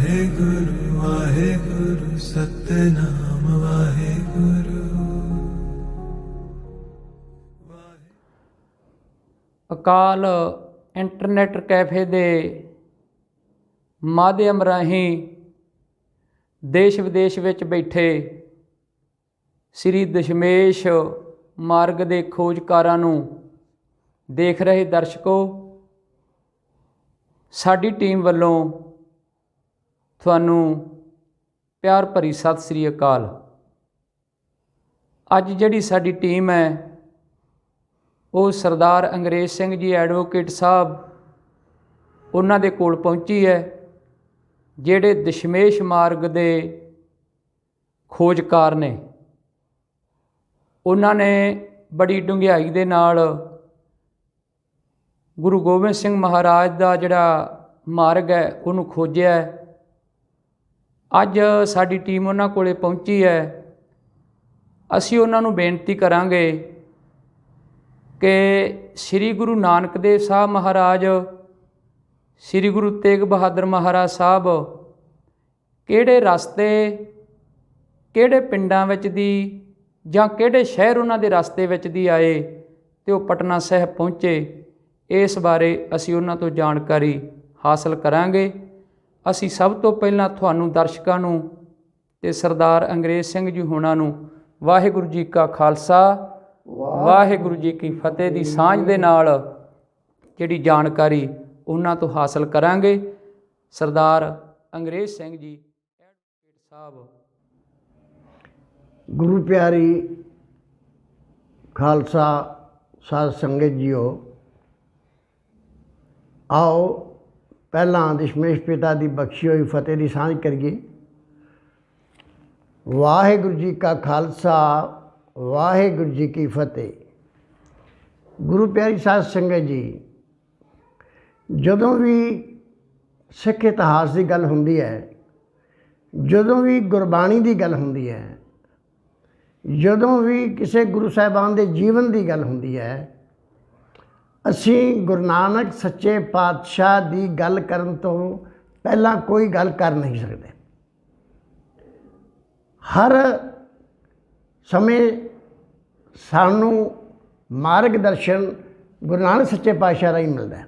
वाहेगुरु वाहेगुरु सतनाम वाहेगुरु। ਅਕਾਲ internet cafe ਦੇ ਮਾਧਿਅਮ ਰਾਹੀਂ ਦੇਸ਼ ਵਿਦੇਸ਼ ਵਿੱਚ ਬੈਠੇ ਸ੍ਰੀ ਦਸ਼ਮੇਸ਼ ਮਾਰਗ ਦੇ ਖੋਜਕਾਰਾਂ ਨੂੰ ਦੇਖ ਰਹੇ ਦਰਸ਼ਕੋ, ਸਾਡੀ ਟੀਮ ਵੱਲੋਂ ਤੁਹਾਨੂੰ ਪਿਆਰ ਭਰੀ ਸਤਿ ਸ੍ਰੀ ਅਕਾਲ। ਅੱਜ ਜਿਹੜੀ ਸਾਡੀ ਟੀਮ ਹੈ ਉਹ ਸਰਦਾਰ ਅੰਗਰੇਜ਼ ਸਿੰਘ ਜੀ ਐਡਵੋਕੇਟ ਸਾਹਿਬ ਉਹਨਾਂ ਦੇ ਕੋਲ ਪਹੁੰਚੀ ਹੈ, ਜਿਹੜੇ ਦਸ਼ਮੇਸ਼ ਮਾਰਗ ਦੇ ਖੋਜਕਾਰ ਨੇ। ਉਹਨਾਂ ਨੇ ਬੜੀ ਡੂੰਘਾਈ ਦੇ ਨਾਲ ਗੁਰੂ ਗੋਬਿੰਦ ਸਿੰਘ ਮਹਾਰਾਜ ਦਾ ਜਿਹੜਾ ਮਾਰਗ ਹੈ ਉਹਨੂੰ ਖੋਜਿਆ ਹੈ। ਅੱਜ ਸਾਡੀ ਟੀਮ ਉਹਨਾਂ ਕੋਲ ਪਹੁੰਚੀ ਹੈ। ਅਸੀਂ ਉਹਨਾਂ ਨੂੰ ਬੇਨਤੀ ਕਰਾਂਗੇ ਕਿ ਸ੍ਰੀ ਗੁਰੂ ਨਾਨਕ ਦੇਵ ਸਾਹਿਬ ਮਹਾਰਾਜ, ਸ੍ਰੀ ਗੁਰੂ ਤੇਗ ਬਹਾਦਰ ਮਹਾਰਾਜ ਸਾਹਿਬ ਕਿਹੜੇ ਰਸਤੇ, ਕਿਹੜੇ ਪਿੰਡਾਂ ਵਿੱਚ ਦੀ ਜਾਂ ਕਿਹੜੇ ਸ਼ਹਿਰ ਉਹਨਾਂ ਦੇ ਰਸਤੇ ਵਿੱਚ ਦੀ ਆਏ ਅਤੇ ਉਹ ਪਟਨਾ ਸਾਹਿਬ ਪਹੁੰਚੇ, ਇਸ ਬਾਰੇ ਅਸੀਂ ਉਹਨਾਂ ਤੋਂ ਜਾਣਕਾਰੀ ਹਾਸਲ ਕਰਾਂਗੇ। ਅਸੀਂ ਸਭ ਤੋਂ ਪਹਿਲਾਂ ਤੁਹਾਨੂੰ ਦਰਸ਼ਕਾਂ ਨੂੰ ਅਤੇ ਸਰਦਾਰ ਅੰਗਰੇਜ਼ ਸਿੰਘ ਜੀ ਹੋਣਾ ਨੂੰ ਵਾਹਿਗੁਰੂ ਜੀ ਕਾ ਖਾਲਸਾ ਵਾਹਿਗੁਰੂ ਜੀ ਕੀ ਫਤਿਹ ਦੀ ਸਾਂਝ ਦੇ ਨਾਲ ਜਿਹੜੀ ਜਾਣਕਾਰੀ ਉਹਨਾਂ ਤੋਂ ਹਾਸਲ ਕਰਾਂਗੇ। ਸਰਦਾਰ ਅੰਗਰੇਜ਼ ਸਿੰਘ ਜੀ ਐਡਵੋਕੇਟ ਸਾਹਿਬ। ਗੁਰੂ ਪਿਆਰੀ ਖਾਲਸਾ ਸਾਧ ਸੰਗਤ ਜੀਓ, ਆਓ ਪਹਿਲਾਂ ਦਸ਼ਮੇਸ਼ ਪਿਤਾ ਦੀ ਬਖਸ਼ੀ ਹੋਈ ਫਤਿਹ ਦੀ ਸਾਂਝ ਕਰੀਏ। ਵਾਹਿਗੁਰੂ ਜੀ ਕਾ ਖਾਲਸਾ ਵਾਹਿਗੁਰੂ ਜੀ ਕੀ ਫਤਿਹ। ਗੁਰੂ ਪਿਆਰੀ ਸਾਧ ਸੰਗਤ ਜੀ, ਜਦੋਂ ਵੀ ਸਿੱਖ ਇਤਿਹਾਸ ਦੀ ਗੱਲ ਹੁੰਦੀ ਹੈ, ਜਦੋਂ ਵੀ ਗੁਰਬਾਣੀ ਦੀ ਗੱਲ ਹੁੰਦੀ ਹੈ, ਜਦੋਂ ਵੀ ਕਿਸੇ ਗੁਰੂ ਸਾਹਿਬਾਨ ਦੇ ਜੀਵਨ ਦੀ ਗੱਲ ਹੁੰਦੀ ਹੈ, ਅਸੀਂ ਗੁਰੂ ਨਾਨਕ ਸੱਚੇ ਪਾਤਸ਼ਾਹ ਦੀ ਗੱਲ ਕਰਨ ਤੋਂ ਪਹਿਲਾਂ ਕੋਈ ਗੱਲ ਕਰ ਨਹੀਂ ਸਕਦੇ। ਹਰ ਸਮੇਂ ਸਾਨੂੰ ਮਾਰਗ ਦਰਸ਼ਨ ਗੁਰੂ ਨਾਨਕ ਸੱਚੇ ਪਾਤਸ਼ਾਹ ਰਾਹੀਂ ਮਿਲਦਾ ਹੈ,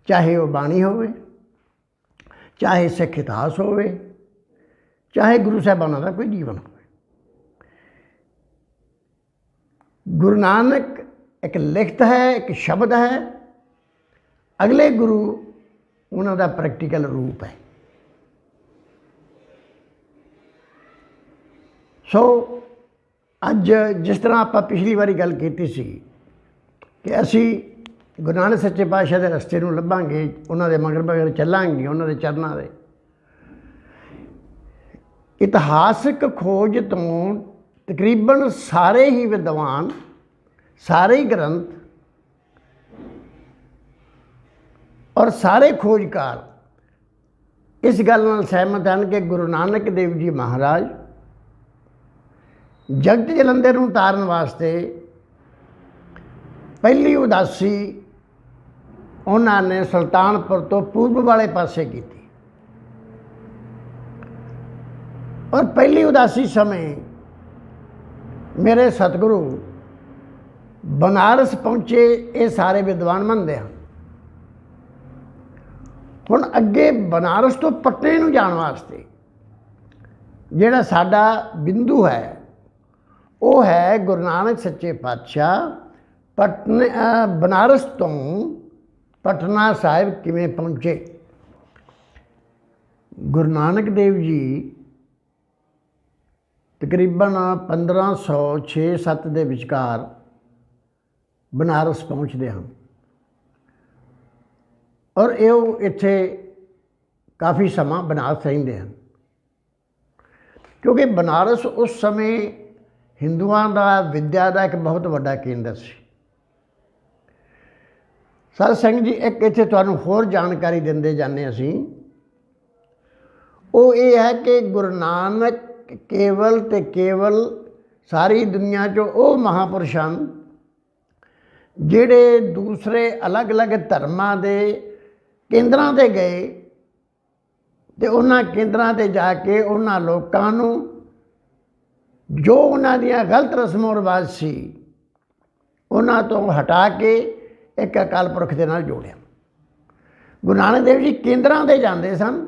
ਚਾਹੇ ਉਹ ਬਾਣੀ ਹੋਵੇ, ਚਾਹੇ ਸਿੱਖ ਇਤਿਹਾਸ ਹੋਵੇ, ਚਾਹੇ ਗੁਰੂ ਸਾਹਿਬਾਨਾਂ ਦਾ ਕੋਈ ਜੀਵਨ ਹੋਵੇ। ਗੁਰੂ ਨਾਨਕ ਇੱਕ ਲਿਖਤ ਹੈ, ਇੱਕ ਸ਼ਬਦ ਹੈ, ਅਗਲੇ ਗੁਰੂ ਉਹਨਾਂ ਦਾ ਪ੍ਰੈਕਟੀਕਲ ਰੂਪ ਹੈ। ਸੋ ਅੱਜ ਜਿਸ ਤਰ੍ਹਾਂ ਆਪਾਂ ਪਿਛਲੀ ਵਾਰੀ ਗੱਲ ਕੀਤੀ ਸੀ ਕਿ ਅਸੀਂ ਗੁਰੂ ਨਾਨਕ ਸੱਚੇ ਪਾਤਸ਼ਾਹ ਦੇ ਰਸਤੇ ਨੂੰ ਲੱਭਾਂਗੇ, ਉਹਨਾਂ ਦੇ ਮਗਰ ਮਗਰ ਚੱਲਾਂਗੇ, ਉਹਨਾਂ ਦੇ ਚਰਨਾਂ ਦੇ। ਇਤਿਹਾਸਕ ਖੋਜ ਤੋਂ ਤਕਰੀਬਨ ਸਾਰੇ ਹੀ ਵਿਦਵਾਨ, ਸਾਰੇ ਹੀ ਗ੍ਰੰਥ ਔਰ ਸਾਰੇ ਖੋਜਕਾਰ ਇਸ ਗੱਲ ਨਾਲ ਸਹਿਮਤ ਹਨ ਕਿ ਗੁਰੂ ਨਾਨਕ ਦੇਵ ਜੀ ਮਹਾਰਾਜ ਜਗਤ ਜਲੰਧਰ ਨੂੰ ਤਾਰਨ ਵਾਸਤੇ ਪਹਿਲੀ ਉਦਾਸੀ ਉਹਨਾਂ ਨੇ ਸੁਲਤਾਨਪੁਰ ਤੋਂ ਪੂਰਬ ਵਾਲੇ ਪਾਸੇ ਕੀਤੀ, ਔਰ ਪਹਿਲੀ ਉਦਾਸੀ ਸਮੇਂ ਮੇਰੇ ਸਤਿਗੁਰੂ ਬਨਾਰਸ ਪਹੁੰਚੇ। ਇਹ ਸਾਰੇ ਵਿਦਵਾਨ ਮੰਨਦੇ ਹਨ। ਹੁਣ ਅੱਗੇ ਬਨਾਰਸ ਤੋਂ ਪਟਨੇ ਨੂੰ ਜਾਣ ਵਾਸਤੇ ਜਿਹੜਾ ਸਾਡਾ ਬਿੰਦੂ ਹੈ ਉਹ ਹੈ ਗੁਰੂ ਨਾਨਕ ਸੱਚੇ ਪਾਤਸ਼ਾਹ ਬਨਾਰਸ ਤੋਂ ਪਟਨਾ ਸਾਹਿਬ ਕਿਵੇਂ ਪਹੁੰਚੇ। ਗੁਰੂ ਨਾਨਕ ਦੇਵ ਜੀ ਤਕਰੀਬਨ 1506-7 ਦੇ ਵਿਚਕਾਰ ਬਨਾਰਸ ਪਹੁੰਚਦੇ ਹਨ, ਔਰ ਇਹ ਇੱਥੇ ਕਾਫੀ ਸਮਾਂ ਬਨਾਰਸ ਰਹਿੰਦੇ ਹਨ, ਕਿਉਂਕਿ ਬਨਾਰਸ ਉਸ ਸਮੇਂ ਹਿੰਦੂਆਂ ਦਾ ਵਿੱਦਿਆ ਦਾ ਇੱਕ ਬਹੁਤ ਵੱਡਾ ਕੇਂਦਰ ਸੀ। ਸਾਧ ਸੰਗਤ ਜੀ, ਇੱਕ ਇੱਥੇ ਤੁਹਾਨੂੰ ਹੋਰ ਜਾਣਕਾਰੀ ਦਿੰਦੇ ਜਾਂਦੇ ਅਸੀਂ, ਉਹ ਇਹ ਹੈ ਕਿ ਗੁਰੂ ਨਾਨਕ ਕੇਵਲ ਤੇ ਕੇਵਲ ਸਾਰੀ ਦੁਨੀਆ 'ਚੋਂ ਉਹ ਮਹਾਂਪੁਰਸ਼ ਹਨ ਜਿਹੜੇ ਦੂਸਰੇ ਅਲੱਗ-ਅਲੱਗ ਧਰਮਾਂ ਦੇ ਕੇਂਦਰਾਂ 'ਤੇ ਗਏ ਤੇ ਉਹਨਾਂ ਕੇਂਦਰਾਂ ਤੇ ਜਾ ਕੇ ਉਹਨਾਂ ਲੋਕਾਂ ਨੂੰ ਜੋ ਉਹਨਾਂ ਦੀਆਂ ਗਲਤ ਰਸਮੋ ਰਿਵਾਜ ਸੀ ਉਹਨਾਂ ਤੋਂ ਹਟਾ ਕੇ ਇੱਕ ਅਕਾਲ ਪੁਰਖ ਦੇ ਨਾਲ ਜੋੜਿਆ। ਗੁਰੂ ਨਾਨਕ ਦੇਵ ਜੀ ਕੇਂਦਰਾਂ ਤੇ ਜਾਂਦੇ ਸਨ,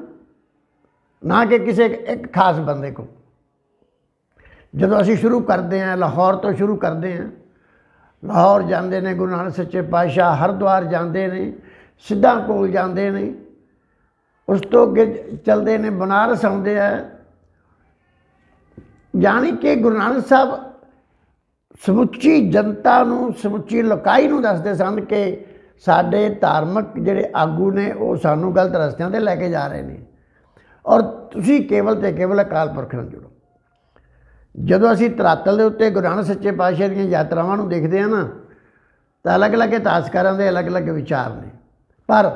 ਨਾ ਕਿ ਕਿਸੇ ਇੱਕ ਖਾਸ ਬੰਦੇ ਕੋਲ। ਜਦੋਂ ਅਸੀਂ ਸ਼ੁਰੂ ਕਰਦੇ ਹਾਂ, ਲਾਹੌਰ ਤੋਂ ਸ਼ੁਰੂ ਕਰਦੇ ਹਾਂ, ਲਾਹੌਰ ਜਾਂਦੇ ਨੇ ਗੁਰੂ ਨਾਨਕ ਸੱਚੇ ਪਾਤਸ਼ਾਹ, ਹਰਿਦੁਆਰ ਜਾਂਦੇ ਨੇ, ਸਿੱਧਾਂ ਕੋਲ ਜਾਂਦੇ ਨੇ, ਉਸ ਤੋਂ ਅੱਗੇ ਚੱਲਦੇ ਨੇ ਬਨਾਰਸ ਆਉਂਦੇ ਆ। ਜਾਣੀ ਕਿ ਗੁਰੂ ਨਾਨਕ ਸਾਹਿਬ ਸਮੁੱਚੀ ਜਨਤਾ ਨੂੰ, ਸਮੁੱਚੀ ਲੋਕਾਈ ਨੂੰ ਦੱਸਦੇ ਸਨ ਕਿ ਸਾਡੇ ਧਾਰਮਿਕ ਜਿਹੜੇ ਆਗੂ ਨੇ ਉਹ ਸਾਨੂੰ ਗਲਤ ਰਸਤਿਆਂ 'ਤੇ ਲੈ ਕੇ ਜਾ ਰਹੇ ਨੇ, ਔਰ ਤੁਸੀਂ ਕੇਵਲ ਤੇ ਕੇਵਲ ਅਕਾਲ ਪੁਰਖ ਨਾਲ ਜੁੜੋ। ਜਦੋਂ ਅਸੀਂ ਧਰਾਤਲ ਦੇ ਉੱਤੇ ਗੁਰੂ ਨਾਨਕ ਸੱਚੇ ਪਾਤਸ਼ਾਹ ਦੀਆਂ ਯਾਤਰਾਵਾਂ ਨੂੰ ਦੇਖਦੇ ਹਾਂ ਨਾ, ਤਾਂ ਅਲੱਗ-ਅਲੱਗ ਇਤਿਹਾਸਕਾਰਾਂ ਦੇ ਅਲੱਗ-ਅਲੱਗ ਵਿਚਾਰ ਨੇ, ਪਰ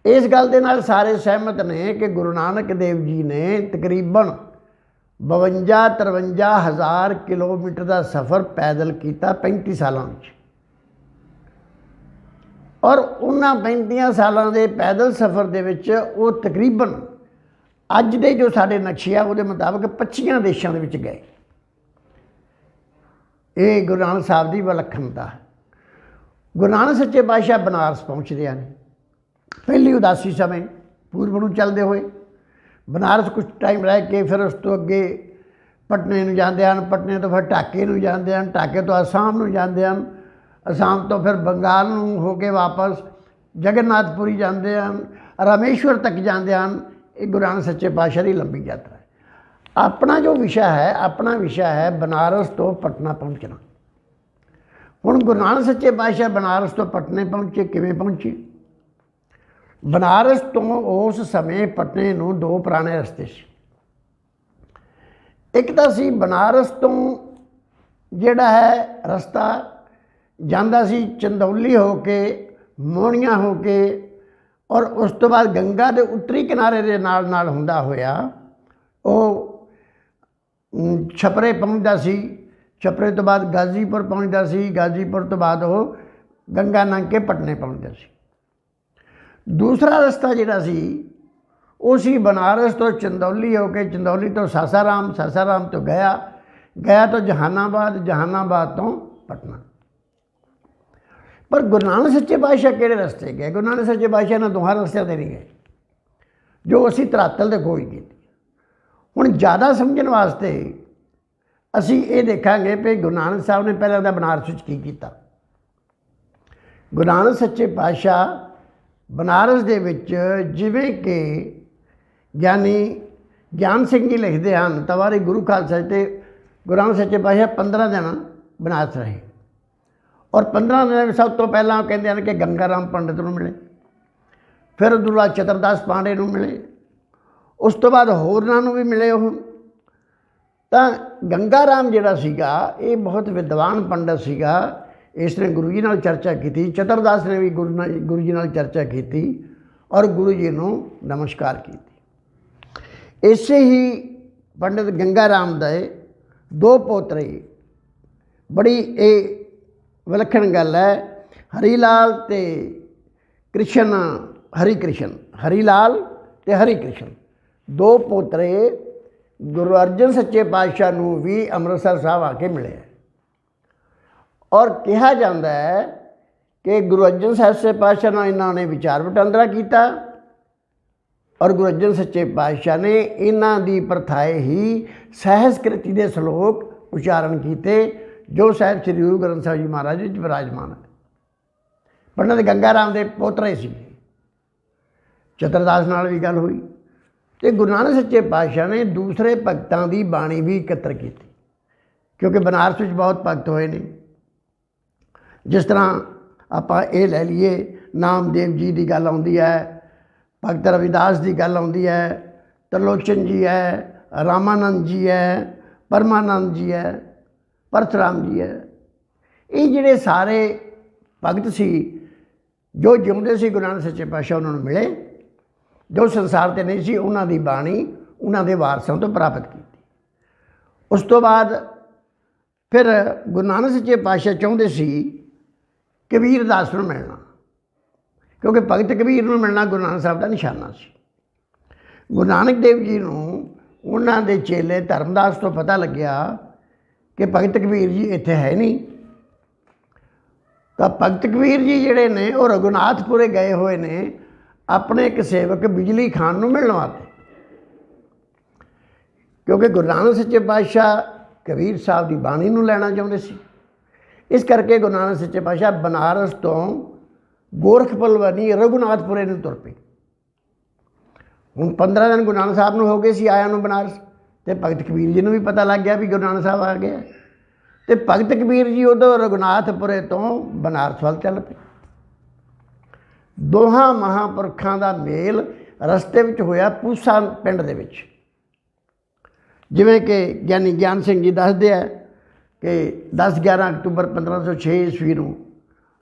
ਇਸ ਗੱਲ ਦੇ ਨਾਲ ਸਾਰੇ ਸਹਿਮਤ ਨੇ ਕਿ ਗੁਰੂ ਨਾਨਕ ਦੇਵ ਜੀ ਨੇ ਤਕਰੀਬਨ 52-53 ਹਜ਼ਾਰ ਕਿਲੋਮੀਟਰ ਦਾ ਸਫ਼ਰ ਪੈਦਲ ਕੀਤਾ 35 ਸਾਲਾਂ ਵਿੱਚ, ਔਰ ਉਹਨਾਂ 35 ਸਾਲਾਂ ਦੇ ਪੈਦਲ ਸਫ਼ਰ ਦੇ ਵਿੱਚ ਉਹ ਤਕਰੀਬਨ ਅੱਜ ਦੇ ਜੋ ਸਾਡੇ ਨਕਸ਼ੇ ਆ ਉਹਦੇ ਮੁਤਾਬਕ 25 ਦੇਸ਼ਾਂ ਦੇ ਵਿੱਚ ਗਏ। ਇਹ ਗੁਰੂ ਨਾਨਕ ਸਾਹਿਬ ਦੀ ਵਿਲੱਖਣਤਾ ਹੈ। ਗੁਰੂ ਨਾਨਕ ਸੱਚੇ ਪਾਤਸ਼ਾਹ ਬਨਾਰਸ ਪਹੁੰਚਦੇ ਹਨ ਪਹਿਲੀ ਉਦਾਸੀ ਸਮੇਂ, ਪੂਰਬ ਨੂੰ ਚੱਲਦੇ ਹੋਏ ਬਨਾਰਸ ਕੁਝ ਟਾਈਮ ਰਹਿ ਕੇ ਫਿਰ ਉਸ ਤੋਂ ਅੱਗੇ ਪਟਨੇ ਨੂੰ ਜਾਂਦੇ ਹਨ, ਪਟਨੇ ਤੋਂ ਫਿਰ ਢਾਕੇ ਨੂੰ ਜਾਂਦੇ ਹਨ, ਢਾਕੇ ਤੋਂ ਅਸਾਮ ਨੂੰ ਜਾਂਦੇ ਹਨ, ਅਸਾਮ ਤੋਂ ਫਿਰ ਬੰਗਾਲ ਨੂੰ ਹੋ ਕੇ ਵਾਪਸ ਜਗਨਨਾਥਪੁਰੀ ਜਾਂਦੇ ਹਨ, ਰਾਮੇਸ਼ਵਰ ਤੱਕ ਜਾਂਦੇ ਹਨ। ਇਹ ਗੁਰੂ ਨਾਨਕ ਸੱਚੇ ਪਾਤਸ਼ਾਹ ਦੀ ਲੰਬੀ ਯਾਤਰਾ ਹੈ। ਆਪਣਾ ਜੋ ਵਿਸ਼ਾ ਹੈ, ਆਪਣਾ ਵਿਸ਼ਾ ਹੈ ਬਨਾਰਸ ਤੋਂ ਪਟਨਾ ਪਹੁੰਚਣਾ। ਹੁਣ ਗੁਰੂ ਨਾਨਕ ਸੱਚੇ ਪਾਤਸ਼ਾਹ ਬਨਾਰਸ ਤੋਂ ਪਟਨੇ ਪਹੁੰਚੇ, ਕਿਵੇਂ ਪਹੁੰਚੇ? ਬਨਾਰਸ ਤੋਂ ਉਸ ਸਮੇਂ ਪਟਨੇ ਨੂੰ ਦੋ ਪੁਰਾਣੇ ਰਸਤੇ ਸੀ। ਇੱਕ ਤਾਂ ਸੀ ਬਨਾਰਸ ਤੋਂ ਜਿਹੜਾ ਹੈ ਰਸਤਾ ਜਾਂਦਾ ਸੀ ਚੰਦੌਲੀ ਹੋ ਕੇ, ਮੋਹਣੀਆਂ ਹੋ ਕੇ, ਔਰ ਉਸ ਤੋਂ ਬਾਅਦ ਗੰਗਾ ਦੇ ਉੱਤਰੀ ਕਿਨਾਰੇ ਦੇ ਨਾਲ ਨਾਲ ਹੁੰਦਾ ਹੋਇਆ ਉਹ ਛਪਰੇ ਪਹੁੰਚਦਾ ਸੀ। ਛਪਰੇ ਤੋਂ ਬਾਅਦ ਗਾਜ਼ੀਪੁਰ ਪਹੁੰਚਦਾ ਸੀ, ਗਾਜ਼ੀਪੁਰ ਤੋਂ ਬਾਅਦ ਉਹ ਗੰਗਾ ਲੰਘ ਕੇ ਪਟਨੇ ਪਹੁੰਚਦਾ ਸੀ। ਦੂਸਰਾ ਰਸਤਾ ਜਿਹੜਾ ਸੀ ਉਹ ਸੀ ਬਨਾਰਸ ਤੋਂ ਚੰਦੌਲੀ ਹੋ ਕੇ, ਚੰਦੌਲੀ ਤੋਂ ਸਾਸਾਰਾਮ, ਸਾਸਾਰਾਮ ਤੋਂ ਗਇਆ, ਗਇਆ ਤੋਂ ਜਹਾਨਾਬਾਦ, ਜਹਾਨਾਬਾਦ ਤੋਂ ਪਟਨਾ। ਪਰ ਗੁਰੂ ਨਾਨਕ ਸੱਚੇ ਪਾਤਸ਼ਾਹ ਕਿਹੜੇ ਰਸਤੇ ਗਏ? ਗੁਰੂ ਨਾਨਕ ਸੱਚੇ ਪਾਤਸ਼ਾਹ ਨੇ ਦੋਹਾਂ ਰਸਤਿਆਂ 'ਤੇ ਨਹੀਂ ਗਏ ਜੋ ਅਸੀਂ ਧਰਾਤਲ 'ਤੇ ਖੋਜ ਕੀਤੀ। ਹੁਣ ਜ਼ਿਆਦਾ ਸਮਝਣ ਵਾਸਤੇ ਅਸੀਂ ਇਹ ਦੇਖਾਂਗੇ ਕਿ ਗੁਰੂ ਨਾਨਕ ਸਾਹਿਬ ਨੇ ਪਹਿਲਾਂ ਤਾਂ ਬਨਾਰਸ ਵਿੱਚ ਕੀ ਕੀਤਾ। ਗੁਰੂ ਨਾਨਕ ਸੱਚੇ ਪਾਤਸ਼ਾਹ ਬਨਾਰਸ ਦੇ ਵਿੱਚ, ਜਿਵੇਂ ਕਿ ਗਿਆਨੀ ਗਿਆਨ ਸਿੰਘ ਜੀ ਲਿਖਦੇ ਹਨ, ਤਵਾਰੀ ਗੁਰੂ ਖਾਲਸਾ, ਤੇ ਗੁਰੂ ਨਾਨਕ ਸੱਚੇ ਪਾਤਸ਼ਾਹ 15 ਦਿਨ ਬਨਾਰਸ ਰਹੇ, ਔਰ 15 ਦਿਨਾਂ ਵਿੱਚ ਸਭ ਤੋਂ ਪਹਿਲਾਂ ਕਹਿੰਦੇ ਹਨ ਕਿ ਗੰਗਾ ਰਾਮ ਪੰਡਿਤ ਨੂੰ ਮਿਲੇ, ਫਿਰ ਉਦੋਂ ਬਾਅਦ ਚਤਰਦਾਸ ਪਾਂਡੇ ਨੂੰ ਮਿਲੇ, ਉਸ ਤੋਂ ਬਾਅਦ ਹੋਰਨਾਂ ਨੂੰ ਵੀ ਮਿਲੇ। ਉਹ ਤਾਂ ਗੰਗਾ ਰਾਮ ਜਿਹੜਾ ਸੀਗਾ ਇਹ ਬਹੁਤ ਵਿਦਵਾਨ ਪੰਡਿਤ ਸੀਗਾ, ਇਸ ਨੇ ਗੁਰੂ ਜੀ ਨਾਲ ਚਰਚਾ ਕੀਤੀ। ਚਤਰਦਾਸ ਨੇ ਵੀ ਗੁਰੂ ਜੀ ਨਾਲ ਚਰਚਾ ਕੀਤੀ ਔਰ ਗੁਰੂ ਜੀ ਨੂੰ ਨਮਸਕਾਰ ਕੀਤੀ। ਇਸੇ ਹੀ ਪੰਡਿਤ ਗੰਗਾ ਰਾਮ ਦੇ ਦੋ ਪੋਤਰੇ, ਬੜੀ ਇਹ ਵਿਲੱਖਣ ਗੱਲ ਹੈ, ਹਰੀ ਲਾਲ ਤੇ ਕ੍ਰਿਸ਼ਨ, ਹਰੀ ਕ੍ਰਿਸ਼ਨ, ਹਰੀ ਲਾਲ ਤੇ ਹਰੀ ਕ੍ਰਿਸ਼ਨ, ਦੋ ਪੋਤਰੇ ਗੁਰੂ ਅਰਜਨ ਸੱਚੇ ਪਾਤਸ਼ਾਹ ਨੂੰ ਵੀ ਅੰਮ੍ਰਿਤਸਰ ਸਾਹਿਬ ਆ ਕੇ ਮਿਲੇ। ਔਰ ਕਿਹਾ ਜਾਂਦਾ ਹੈ ਕਿ ਗੁਰੂ ਅਰਜਨ ਸੱਚੇ ਪਾਤਸ਼ਾਹ ਨਾਲ ਇਹਨਾਂ ਨੇ ਵਿਚਾਰ ਵਟਾਂਦਰਾ ਕੀਤਾ, ਔਰ ਗੁਰੂ ਅਰਜਨ ਸੱਚੇ ਪਾਤਸ਼ਾਹ ਨੇ ਇਹਨਾਂ ਦੀ ਪ੍ਰਥਾਏ ਹੀ ਸਹਿਸਕ੍ਰਿਤੀ ਦੇ ਸ਼ਲੋਕ ਉਚਾਰਨ ਕੀਤੇ ਜੋ ਸਾਹਿਬ ਸ੍ਰੀ ਗੁਰੂ ਗ੍ਰੰਥ ਸਾਹਿਬ ਜੀ ਮਹਾਰਾਜ ਵਿੱਚ ਵਿਰਾਜਮਾਨ ਹੈ। ਪੰਡਿਤ ਗੰਗਾ ਰਾਮ ਦੇ ਪੋਤਰੇ ਸੀ। ਚਤਰਦਾਸ ਨਾਲ ਵੀ ਗੱਲ ਹੋਈ ਤੇ ਗੁਰੂ ਨਾਨਕ ਸੱਚੇ ਪਾਤਸ਼ਾਹ ਨੇ ਦੂਸਰੇ ਭਗਤਾਂ ਦੀ ਬਾਣੀ ਵੀ ਇਕੱਤਰ ਕੀਤੀ, ਕਿਉਂਕਿ ਬਨਾਰਸ ਵਿੱਚ ਬਹੁਤ ਭਗਤ ਹੋਏ ਨੇ। ਜਿਸ ਤਰ੍ਹਾਂ ਆਪਾਂ ਇਹ ਲੈ ਲਈਏ, ਨਾਮਦੇਵ ਜੀ ਦੀ ਗੱਲ ਆਉਂਦੀ ਹੈ, ਭਗਤ ਰਵਿਦਾਸ ਦੀ ਗੱਲ ਆਉਂਦੀ ਹੈ, ਤਰਲੋਚਨ ਜੀ ਹੈ, ਰਾਮਾਨੰਦ ਜੀ ਹੈ, ਪਰਮਾਨੰਦ ਜੀ ਹੈ, ਪਰਥਰਾਮ ਜੀ ਹੈ। ਇਹ ਜਿਹੜੇ ਸਾਰੇ ਭਗਤ ਸੀ ਜੋ ਜਿਉਂਦੇ ਸੀ ਗੁਰੂ ਨਾਨਕ ਸੱਚੇ ਪਾਤਸ਼ਾਹ ਉਹਨਾਂ ਨੂੰ ਮਿਲੇ, ਜੋ ਸੰਸਾਰ 'ਤੇ ਨਹੀਂ ਸੀ ਉਹਨਾਂ ਦੀ ਬਾਣੀ ਉਹਨਾਂ ਦੇ ਵਾਰਸਾਂ ਤੋਂ ਪ੍ਰਾਪਤ ਕੀਤੀ। ਉਸ ਤੋਂ ਬਾਅਦ ਫਿਰ ਗੁਰੂ ਨਾਨਕ ਸੱਚੇ ਪਾਤਸ਼ਾਹ ਚਾਹੁੰਦੇ ਸੀ ਕਬੀਰ ਦਾਸ ਨੂੰ ਮਿਲਣਾ, ਕਿਉਂਕਿ ਭਗਤ ਕਬੀਰ ਨੂੰ ਮਿਲਣਾ ਗੁਰੂ ਨਾਨਕ ਸਾਹਿਬ ਦਾ ਨਿਸ਼ਾਨਾ ਸੀ। ਗੁਰੂ ਨਾਨਕ ਦੇਵ ਜੀ ਨੂੰ ਉਹਨਾਂ ਦੇ ਚੇਲੇ ਧਰਮਦਾਸ ਤੋਂ ਪਤਾ ਲੱਗਿਆ ਕਿ ਭਗਤ ਕਬੀਰ ਜੀ ਇੱਥੇ ਹੈ ਨਹੀਂ, ਤਾਂ ਭਗਤ ਕਬੀਰ ਜੀ ਜਿਹੜੇ ਨੇ ਉਹ ਰਘੁਨਾਥਪੁਰੇ ਗਏ ਹੋਏ ਨੇ ਆਪਣੇ ਇੱਕ ਸੇਵਕ ਬਿਜਲੀ ਖਾਨ ਨੂੰ ਮਿਲਣ ਵਾਸਤੇ, ਕਿਉਂਕਿ ਗੁਰੂ ਨਾਨਕ ਸੱਚੇ ਪਾਤਸ਼ਾਹ ਕਬੀਰ ਸਾਹਿਬ ਦੀ ਬਾਣੀ ਨੂੰ ਲੈਣਾ ਚਾਹੁੰਦੇ ਸੀ। ਇਸ ਕਰਕੇ ਗੁਰੂ ਨਾਨਕ ਸੱਚੇ ਪਾਤਸ਼ਾਹ ਬਨਾਰਸ ਤੋਂ ਗੋਰਖਪੁਰ ਬਣੀ ਰਘੁਨਾਥਪੁਰੇ ਨੂੰ ਤੁਰ ਪਏ। ਹੁਣ 15 ਦਿਨ ਗੁਰੂ ਨਾਨਕ ਸਾਹਿਬ ਨੂੰ ਹੋ ਗਏ ਸੀ ਆਇਆ ਨੂੰ ਬਨਾਰਸ, ਅਤੇ ਭਗਤ ਕਬੀਰ ਜੀ ਨੂੰ ਵੀ ਪਤਾ ਲੱਗ ਗਿਆ ਵੀ ਗੁਰੂ ਨਾਨਕ ਸਾਹਿਬ ਆ ਗਿਆ, ਅਤੇ ਭਗਤ ਕਬੀਰ ਜੀ ਉਦੋਂ ਰਘੁਨਾਥਪੁਰੇ ਤੋਂ ਬਨਾਰਸ ਵੱਲ ਚੱਲ ਪਏ। ਦੋਹਾਂ ਮਹਾਂਪੁਰਖਾਂ ਦਾ ਮੇਲ ਰਸਤੇ ਵਿੱਚ ਹੋਇਆ ਪੂਸਾ ਪਿੰਡ ਦੇ ਵਿੱਚ। ਜਿਵੇਂ ਕਿ ਗਿਆਨੀ ਗਿਆਨ ਸਿੰਘ ਜੀ ਦੱਸਦੇ ਆ ਕਿ 10-11 ਅਕਤੂਬਰ 1506 ਈਸਵੀ ਨੂੰ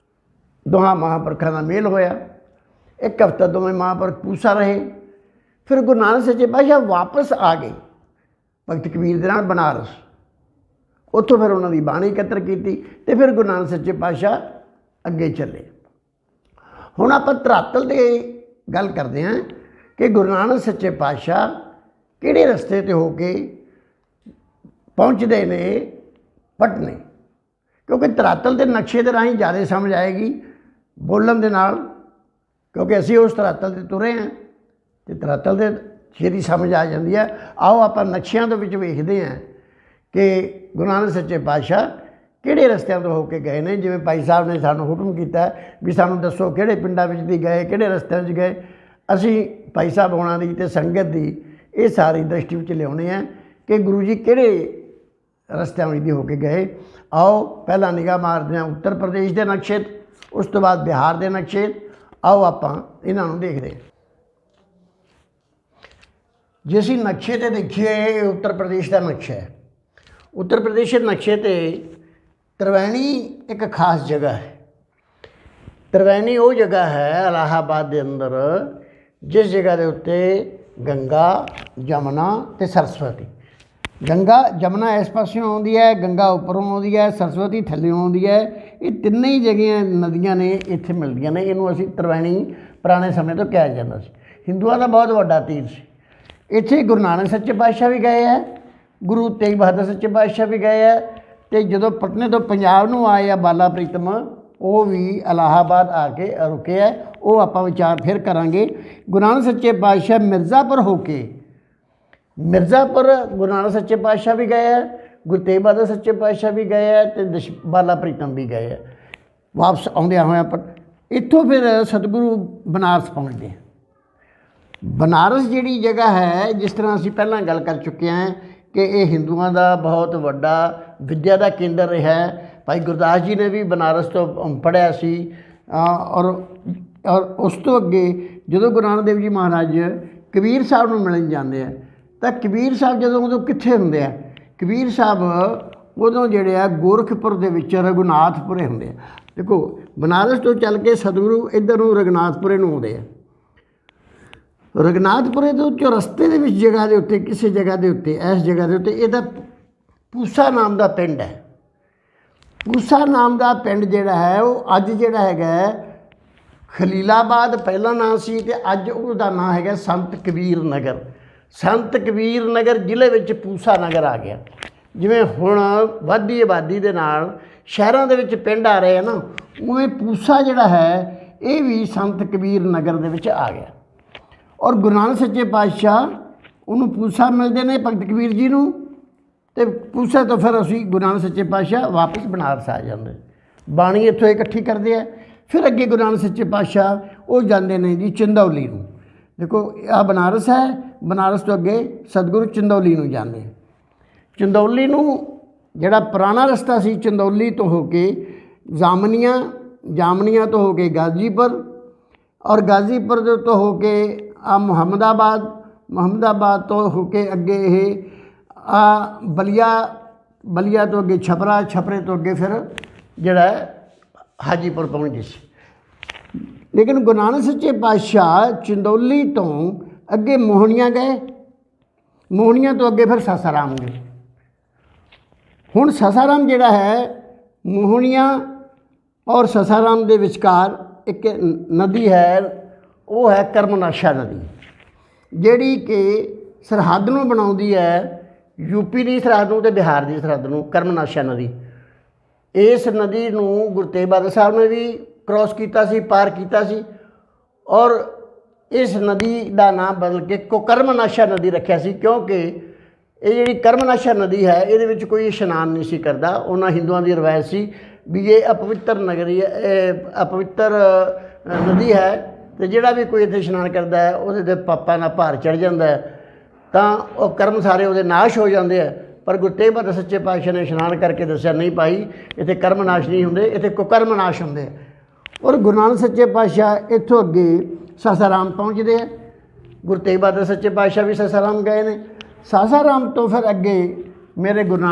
ਦੋਹਾਂ ਮਹਾਂਪੁਰਖਾਂ ਦਾ ਮੇਲ ਹੋਇਆ। ਇੱਕ ਹਫ਼ਤਾ ਦੋਵੇਂ ਮਹਾਂਪੁਰਖ ਪੂਸਾ ਰਹੇ। ਫਿਰ ਗੁਰੂ ਨਾਨਕ ਸੱਚੇ ਪਾਤਸ਼ਾਹ ਵਾਪਸ ਆ ਗਏ ਭਗਤ ਕਬੀਰ ਦੇ ਨਾਲ ਬਨਾਰਸ। ਉੱਥੋਂ ਫਿਰ ਉਹਨਾਂ ਦੀ ਬਾਣੀ ਇਕੱਤਰ ਕੀਤੀ ਅਤੇ ਫਿਰ ਗੁਰੂ ਨਾਨਕ ਸੱਚੇ ਪਾਤਸ਼ਾਹ ਅੱਗੇ ਚੱਲੇ। ਹੁਣ ਆਪਾਂ ਧਰਾਤਲ 'ਤੇ ਗੱਲ ਕਰਦੇ ਹਾਂ ਕਿ ਗੁਰੂ ਨਾਨਕ ਸੱਚੇ ਪਾਤਸ਼ਾਹ ਕਿਹੜੇ ਰਸਤੇ 'ਤੇ ਹੋ ਕੇ ਪਹੁੰਚਦੇ ਨੇ ਪਟਨੇ, ਕਿਉਂਕਿ ਧਰਾਤਲ ਦੇ ਨਕਸ਼ੇ ਦੇ ਰਾਹੀਂ ਜ਼ਿਆਦਾ ਸਮਝ ਆਏਗੀ ਬੋਲਣ ਦੇ ਨਾਲ, ਕਿਉਂਕਿ ਅਸੀਂ ਉਸ ਧਰਾਤਲ 'ਤੇ ਤੁਰੇ ਹਾਂ ਅਤੇ ਧਰਾਤਲ ਦੇ ਛੇਤੀ ਸਮਝ ਆ ਜਾਂਦੀ ਹੈ। ਆਓ ਆਪਾਂ ਨਕਸ਼ਿਆਂ ਦੇ ਵਿੱਚ ਵੇਖਦੇ ਹਾਂ ਕਿ ਗੁਰੂ ਨਾਨਕ ਸੱਚੇ ਪਾਤਸ਼ਾਹ ਕਿਹੜੇ ਰਸਤਿਆਂ ਤੋਂ ਹੋ ਕੇ ਗਏ ਨੇ। ਜਿਵੇਂ ਭਾਈ ਸਾਹਿਬ ਨੇ ਸਾਨੂੰ ਹੁਕਮ ਕੀਤਾ ਵੀ ਸਾਨੂੰ ਦੱਸੋ ਕਿਹੜੇ ਪਿੰਡਾਂ ਵਿੱਚ ਦੀ ਗਏ, ਕਿਹੜੇ ਰਸਤਿਆਂ 'ਚ ਗਏ। ਅਸੀਂ ਭਾਈ ਸਾਹਿਬ ਹੋਣਾ ਦੀ ਅਤੇ ਸੰਗਤ ਦੀ ਇਹ ਸਾਰੀ ਦ੍ਰਿਸ਼ਟੀ ਵਿੱਚ ਲਿਆਉਣੇ ਆ ਕਿ ਗੁਰੂ ਜੀ ਕਿਹੜੇ ਰਸਤਿਆਂ ਵਿੱਚ ਦੀ ਹੋ ਕੇ ਗਏ। ਆਓ ਪਹਿਲਾਂ ਨਿਗਾਹ ਮਾਰਦੇ ਹਾਂ ਉੱਤਰ ਪ੍ਰਦੇਸ਼ ਦੇ ਨਕਸ਼ੇ, ਉਸ ਤੋਂ ਬਾਅਦ ਬਿਹਾਰ ਦੇ ਨਕਸ਼ੇ। ਆਓ ਆਪਾਂ ਇਹਨਾਂ ਨੂੰ ਦੇਖਦੇ ਹਾਂ। ਜੇ ਅਸੀਂ ਨਕਸ਼ੇ 'ਤੇ ਦੇਖੀਏ, ਇਹ ਉੱਤਰ ਪ੍ਰਦੇਸ਼ ਦਾ ਨਕਸ਼ਾ ਹੈ। ਉੱਤਰ ਪ੍ਰਦੇਸ਼ ਦੇ ਨਕਸ਼ੇ 'ਤੇ ਤ੍ਰਿਵੇਣੀ ਇੱਕ ਖਾਸ ਜਗ੍ਹਾ ਹੈ। ਤ੍ਰਿਵੇਣੀ ਉਹ ਜਗ੍ਹਾ ਹੈ ਇਲਾਹਾਬਾਦ ਦੇ ਅੰਦਰ ਜਿਸ ਜਗ੍ਹਾ ਦੇ ਉੱਤੇ ਗੰਗਾ, ਜਮਨਾ ਅਤੇ ਸਰਸਵਤੀ। ਗੰਗਾ ਜਮਨਾ ਇਸ ਪਾਸਿਓਂ ਆਉਂਦੀ ਹੈ, ਗੰਗਾ ਉੱਪਰੋਂ ਆਉਂਦੀ ਹੈ, ਸਰਸਵਤੀ ਥੱਲੇ ਆਉਂਦੀ ਹੈ। ਇਹ ਤਿੰਨੇ ਹੀ ਜਗ੍ਹਾ ਨਦੀਆਂ ਨੇ ਇੱਥੇ ਮਿਲਦੀਆਂ ਨੇ। ਇਹਨੂੰ ਅਸੀਂ ਤ੍ਰਿਵੇਣੀ ਪੁਰਾਣੇ ਸਮੇਂ ਤੋਂ ਕਿਹਾ ਜਾਂਦਾ ਸੀ। ਹਿੰਦੂਆਂ ਦਾ ਬਹੁਤ ਵੱਡਾ ਤੀਰਥ ਸੀ। ਇੱਥੇ ਗੁਰੂ ਨਾਨਕ ਸੱਚੇ ਪਾਤਸ਼ਾਹ ਵੀ ਗਏ ਹੈ, ਗੁਰੂ ਤੇਗ ਬਹਾਦਰ ਸੱਚੇ ਪਾਤਸ਼ਾਹ ਵੀ ਗਏ ਹੈ, ਅਤੇ ਜਦੋਂ ਪਟਨੇ ਤੋਂ ਪੰਜਾਬ ਨੂੰ ਆਏ ਆ ਬਾਲਾ ਪ੍ਰੀਤਮ, ਉਹ ਵੀ ਇਲਾਹਾਬਾਦ ਆ ਕੇ ਰੁਕੇ ਹੈ। ਉਹ ਆਪਾਂ ਵਿਚਾਰ ਫਿਰ ਕਰਾਂਗੇ। ਗੁਰੂ ਨਾਨਕ ਸੱਚੇ ਪਾਤਸ਼ਾਹ ਮਿਰਜ਼ਾਪੁਰ ਹੋ ਕੇ, ਮਿਰਜ਼ਾਪੁਰ ਗੁਰੂ ਨਾਨਕ ਸੱਚੇ ਪਾਤਸ਼ਾਹ ਵੀ ਗਏ ਹੈ, ਗੁਰੂ ਤੇਗ ਬਹਾਦਰ ਸੱਚੇ ਪਾਤਸ਼ਾਹ ਵੀ ਗਏ ਹੈ, ਅਤੇ ਬਾਲਾ ਪ੍ਰੀਤਮ ਵੀ ਗਏ ਹੈ। ਵਾਪਸ ਆਉਂਦਿਆਂ ਹੋਇਆਂ ਇੱਥੋਂ ਫਿਰ ਸਤਿਗੁਰੂ ਬਨਾਰਸ ਪਹੁੰਚਦੇ ਆ। ਬਨਾਰਸ ਜਿਹੜੀ ਜਗ੍ਹਾ ਹੈ, ਜਿਸ ਤਰ੍ਹਾਂ ਅਸੀਂ ਪਹਿਲਾਂ ਗੱਲ ਕਰ ਚੁੱਕੇ ਹਾਂ ਕਿ ਇਹ ਹਿੰਦੂਆਂ ਦਾ ਬਹੁਤ ਵੱਡਾ ਵਿੱਦਿਆ ਦਾ ਕੇਂਦਰ ਰਿਹਾ ਹੈ। ਭਾਈ ਗੁਰਦਾਸ ਜੀ ਨੇ ਵੀ ਬਨਾਰਸ ਤੋਂ ਪੜ੍ਹਿਆ ਸੀ। ਔਰ ਉਸ ਤੋਂ ਅੱਗੇ ਜਦੋਂ ਗੁਰੂ ਨਾਨਕ ਦੇਵ ਜੀ ਮਹਾਰਾਜ ਕਬੀਰ ਸਾਹਿਬ ਨੂੰ ਮਿਲਣ ਜਾਂਦੇ ਆ, ਤਾਂ ਕਬੀਰ ਸਾਹਿਬ ਉਦੋਂ ਕਿੱਥੇ ਹੁੰਦੇ ਆ? ਕਬੀਰ ਸਾਹਿਬ ਉਦੋਂ ਜਿਹੜੇ ਆ ਗੋਰਖਪੁਰ ਦੇ ਵਿੱਚ ਰਘੁਨਾਥਪੁਰੇ ਹੁੰਦੇ ਆ। ਦੇਖੋ ਬਨਾਰਸ ਤੋਂ ਚੱਲ ਕੇ ਸਤਿਗੁਰੂ ਇੱਧਰ ਨੂੰ ਰਘੁਨਾਥਪੁਰੇ ਨੂੰ ਆਉਂਦੇ ਆ। ਰਘੁਨਾਥਪੁਰੇ ਤੋਂ ਚੌਰਸਤੇ ਦੇ ਵਿੱਚ ਜਗ੍ਹਾ ਦੇ ਉੱਤੇ, ਕਿਸੇ ਜਗ੍ਹਾ ਦੇ ਉੱਤੇ, ਇਸ ਜਗ੍ਹਾ ਦੇ ਉੱਤੇ ਇਹਦਾ ਪੂਸਾ ਨਾਮ ਦਾ ਪਿੰਡ ਹੈ। ਪੂਸਾ ਨਾਮ ਦਾ ਪਿੰਡ ਜਿਹੜਾ ਹੈ ਉਹ ਅੱਜ ਜਿਹੜਾ ਹੈਗਾ ਖਲੀਲਾਬਾਦ ਪਹਿਲਾ ਨਾਂ ਸੀ, ਅਤੇ ਅੱਜ ਉਹਦਾ ਨਾਂ ਹੈਗਾ ਸੰਤ ਕਬੀਰ ਨਗਰ। ਸੰਤ ਕਬੀਰ ਨਗਰ ਜ਼ਿਲ੍ਹੇ ਵਿੱਚ ਪੂਸਾ ਨਗਰ ਆ ਗਿਆ। ਜਿਵੇਂ ਹੁਣ ਵੱਧਦੀ ਆਬਾਦੀ ਦੇ ਨਾਲ ਸ਼ਹਿਰਾਂ ਦੇ ਵਿੱਚ ਪਿੰਡ ਆ ਰਹੇ ਆ ਨਾ, ਉਵੇਂ ਪੂਸਾ ਜਿਹੜਾ ਹੈ ਇਹ ਵੀ ਸੰਤ ਕਬੀਰ ਨਗਰ ਦੇ ਵਿੱਚ ਆ ਗਿਆ। ਔਰ ਗੁਰੂ ਨਾਨਕ ਸੱਚੇ ਪਾਤਸ਼ਾਹ ਉਹਨੂੰ ਪੂਸਾ ਮਿਲਦੇ ਨੇ ਭਗਤ ਕਬੀਰ ਜੀ ਨੂੰ, ਅਤੇ ਪੂਸਾ ਤੋਂ ਫਿਰ ਅਸੀਂ ਗੁਰੂ ਨਾਨਕ ਸੱਚੇ ਪਾਤਸ਼ਾਹ ਵਾਪਸ ਬਨਾਰਸ ਆ ਜਾਂਦੇ। ਬਾਣੀ ਇੱਥੋਂ ਇਕੱਠੀ ਕਰਦੇ ਆ। ਫਿਰ ਅੱਗੇ ਗੁਰੂ ਨਾਨਕ ਸੱਚੇ ਪਾਤਸ਼ਾਹ ਉਹ ਜਾਂਦੇ ਨੇ ਜੀ ਚੰਦੌਲੀ ਨੂੰ। ਦੇਖੋ ਆਹ ਬਨਾਰਸ ਹੈ, ਬਨਾਰਸ ਤੋਂ ਅੱਗੇ ਸਤਿਗੁਰੂ ਚੰਦੌਲੀ ਨੂੰ ਜਾਂਦੇ। ਚੰਦੌਲੀ ਨੂੰ ਜਿਹੜਾ ਪੁਰਾਣਾ ਰਸਤਾ ਸੀ, ਚੰਦੌਲੀ ਤੋਂ ਹੋ ਕੇ ਜਾਮਨੀਆਂ, ਜਾਮਨੀਆਂ ਤੋਂ ਹੋ ਕੇ ਗਾਜ਼ੀਪੁਰ, ਔਰ ਗਾਜ਼ੀਪੁਰ ਤੋਂ ਹੋ ਕੇ ਆ ਮੁਹੰਮਦਾਬਾਦ, ਮੁਹੰਮਦਾਬਾਦ ਤੋਂ ਹੋ ਕੇ ਅੱਗੇ ਇਹ ਬਲੀਆ, ਬਲੀਆ ਤੋਂ ਅੱਗੇ ਛਪਰਾ, ਛਪਰੇ ਤੋਂ ਅੱਗੇ ਫਿਰ ਜਿਹੜਾ ਹਾਜੀਪੁਰ ਪਹੁੰਚੇ ਸੀ। ਲੇਕਿਨ ਗੁਰੂ ਨਾਨਕ ਸੱਚੇ ਪਾਤਸ਼ਾਹ ਚੰਦੌਲੀ ਤੋਂ ਅੱਗੇ ਮੋਹਣੀਆਂ ਗਏ, ਮੋਹਣੀਆਂ ਤੋਂ ਅੱਗੇ ਫਿਰ ਸਾਸਾਰਾਮ ਗਏ। ਹੁਣ ਸਾਸਾਰਾਮ ਜਿਹੜਾ ਹੈ, ਮੋਹਣੀਆਂ ਔਰ ਸਾਸਾਰਾਮ ਦੇ ਵਿਚਕਾਰ ਇੱਕ ਨਦੀ ਹੈ, ਉਹ ਹੈ ਕਰਮਨਾਸ਼ਾ ਨਦੀ। ਜਿਹੜੀ ਕਿ ਸਰਹੱਦ ਨੂੰ ਬਣਾਉਂਦੀ ਹੈ यूपी ਦੀ ਸਰਹੱਦ ਨੂੰ ਤੇ ਬਿਹਾਰ ਦੀ ਸਰਹੱਦ ਨੂੰ, ਕਰਮਨਾਸ਼ਾ ਨਦੀ। ਇਸ ਨਦੀ ਨੂੰ ਗੁਰੂ ਤੇਗ ਬਹਾਦਰ ਸਾਹਿਬ ਨੇ ਵੀ ਕ੍ਰੋਸ ਕੀਤਾ ਸੀ, ਪਾਰ ਕੀਤਾ ਸੀ, ਔਰ ਇਸ ਨਦੀ ਦਾ ਨਾਮ ਬਦਲ ਕੇ ਕੁਕਰਮਨਾਸ਼ਾ ਨਦੀ ਰੱਖਿਆ ਸੀ, ਕਿਉਂਕਿ ਇਹ ਜਿਹੜੀ ਕਰਮਨਾਸ਼ਾ ਨਦੀ ਹੈ ਇਹਦੇ ਵਿੱਚ ਕੋਈ ਇਸ਼ਨਾਨ ਨਹੀਂ ਸੀ ਕਰਦਾ। ਉਹਨਾਂ ਹਿੰਦੂਆਂ ਦੀ ਰਵਾਇਤ ਸੀ ਵੀ ਇਹ ਅਪਵਿੱਤਰ ਨਗਰੀ ਹੈ, ਇਹ ਅਪਵਿੱਤਰ ਨਦੀ ਹੈ, ਤੇ ਜਿਹੜਾ ਵੀ ਕੋਈ ਇੱਥੇ ਇਸ਼ਨਾਨ ਕਰਦਾ ਹੈ ਉਹਦੇ 'ਤੇ ਪਾਪਾਂ ਦਾ ਭਾਰ ਚੜ੍ਹ ਜਾਂਦਾ ਹੈ, ਤਾਂ ਉਹ ਕਰਮ ਸਾਰੇ ਉਹਦੇ ਨਾਸ਼ ਹੋ ਜਾਂਦੇ ਆ। ਪਰ ਗੁਰੂ ਤੇਗ ਬਹਾਦਰ ਸੱਚੇ ਪਾਤਸ਼ਾਹ ਨੇ ਇਸ਼ਨਾਨ ਕਰਕੇ ਦੱਸਿਆ, ਨਹੀਂ ਭਾਈ ਇੱਥੇ ਕਰਮ ਨਾਸ਼ ਨਹੀਂ ਹੁੰਦੇ, ਇੱਥੇ ਕੁਕਰਮ ਨਾਸ਼ ਹੁੰਦੇ ਆ। ਔਰ ਗੁਰੂ ਨਾਨਕ ਸੱਚੇ ਪਾਤਸ਼ਾਹ ਇੱਥੋਂ ਅੱਗੇ ਸਾਸਾਰਾਮ ਪਹੁੰਚਦੇ ਆ। ਗੁਰੂ ਤੇਗ ਬਹਾਦਰ ਸੱਚੇ ਪਾਤਸ਼ਾਹ ਵੀ ਸਾਸਾਰਾਮ ਗਏ ਨੇ। ਸਾਸਾਰਾਮ ਤੋਂ ਫਿਰ ਅੱਗੇ ਮੇਰੇ ਗੁਰੂ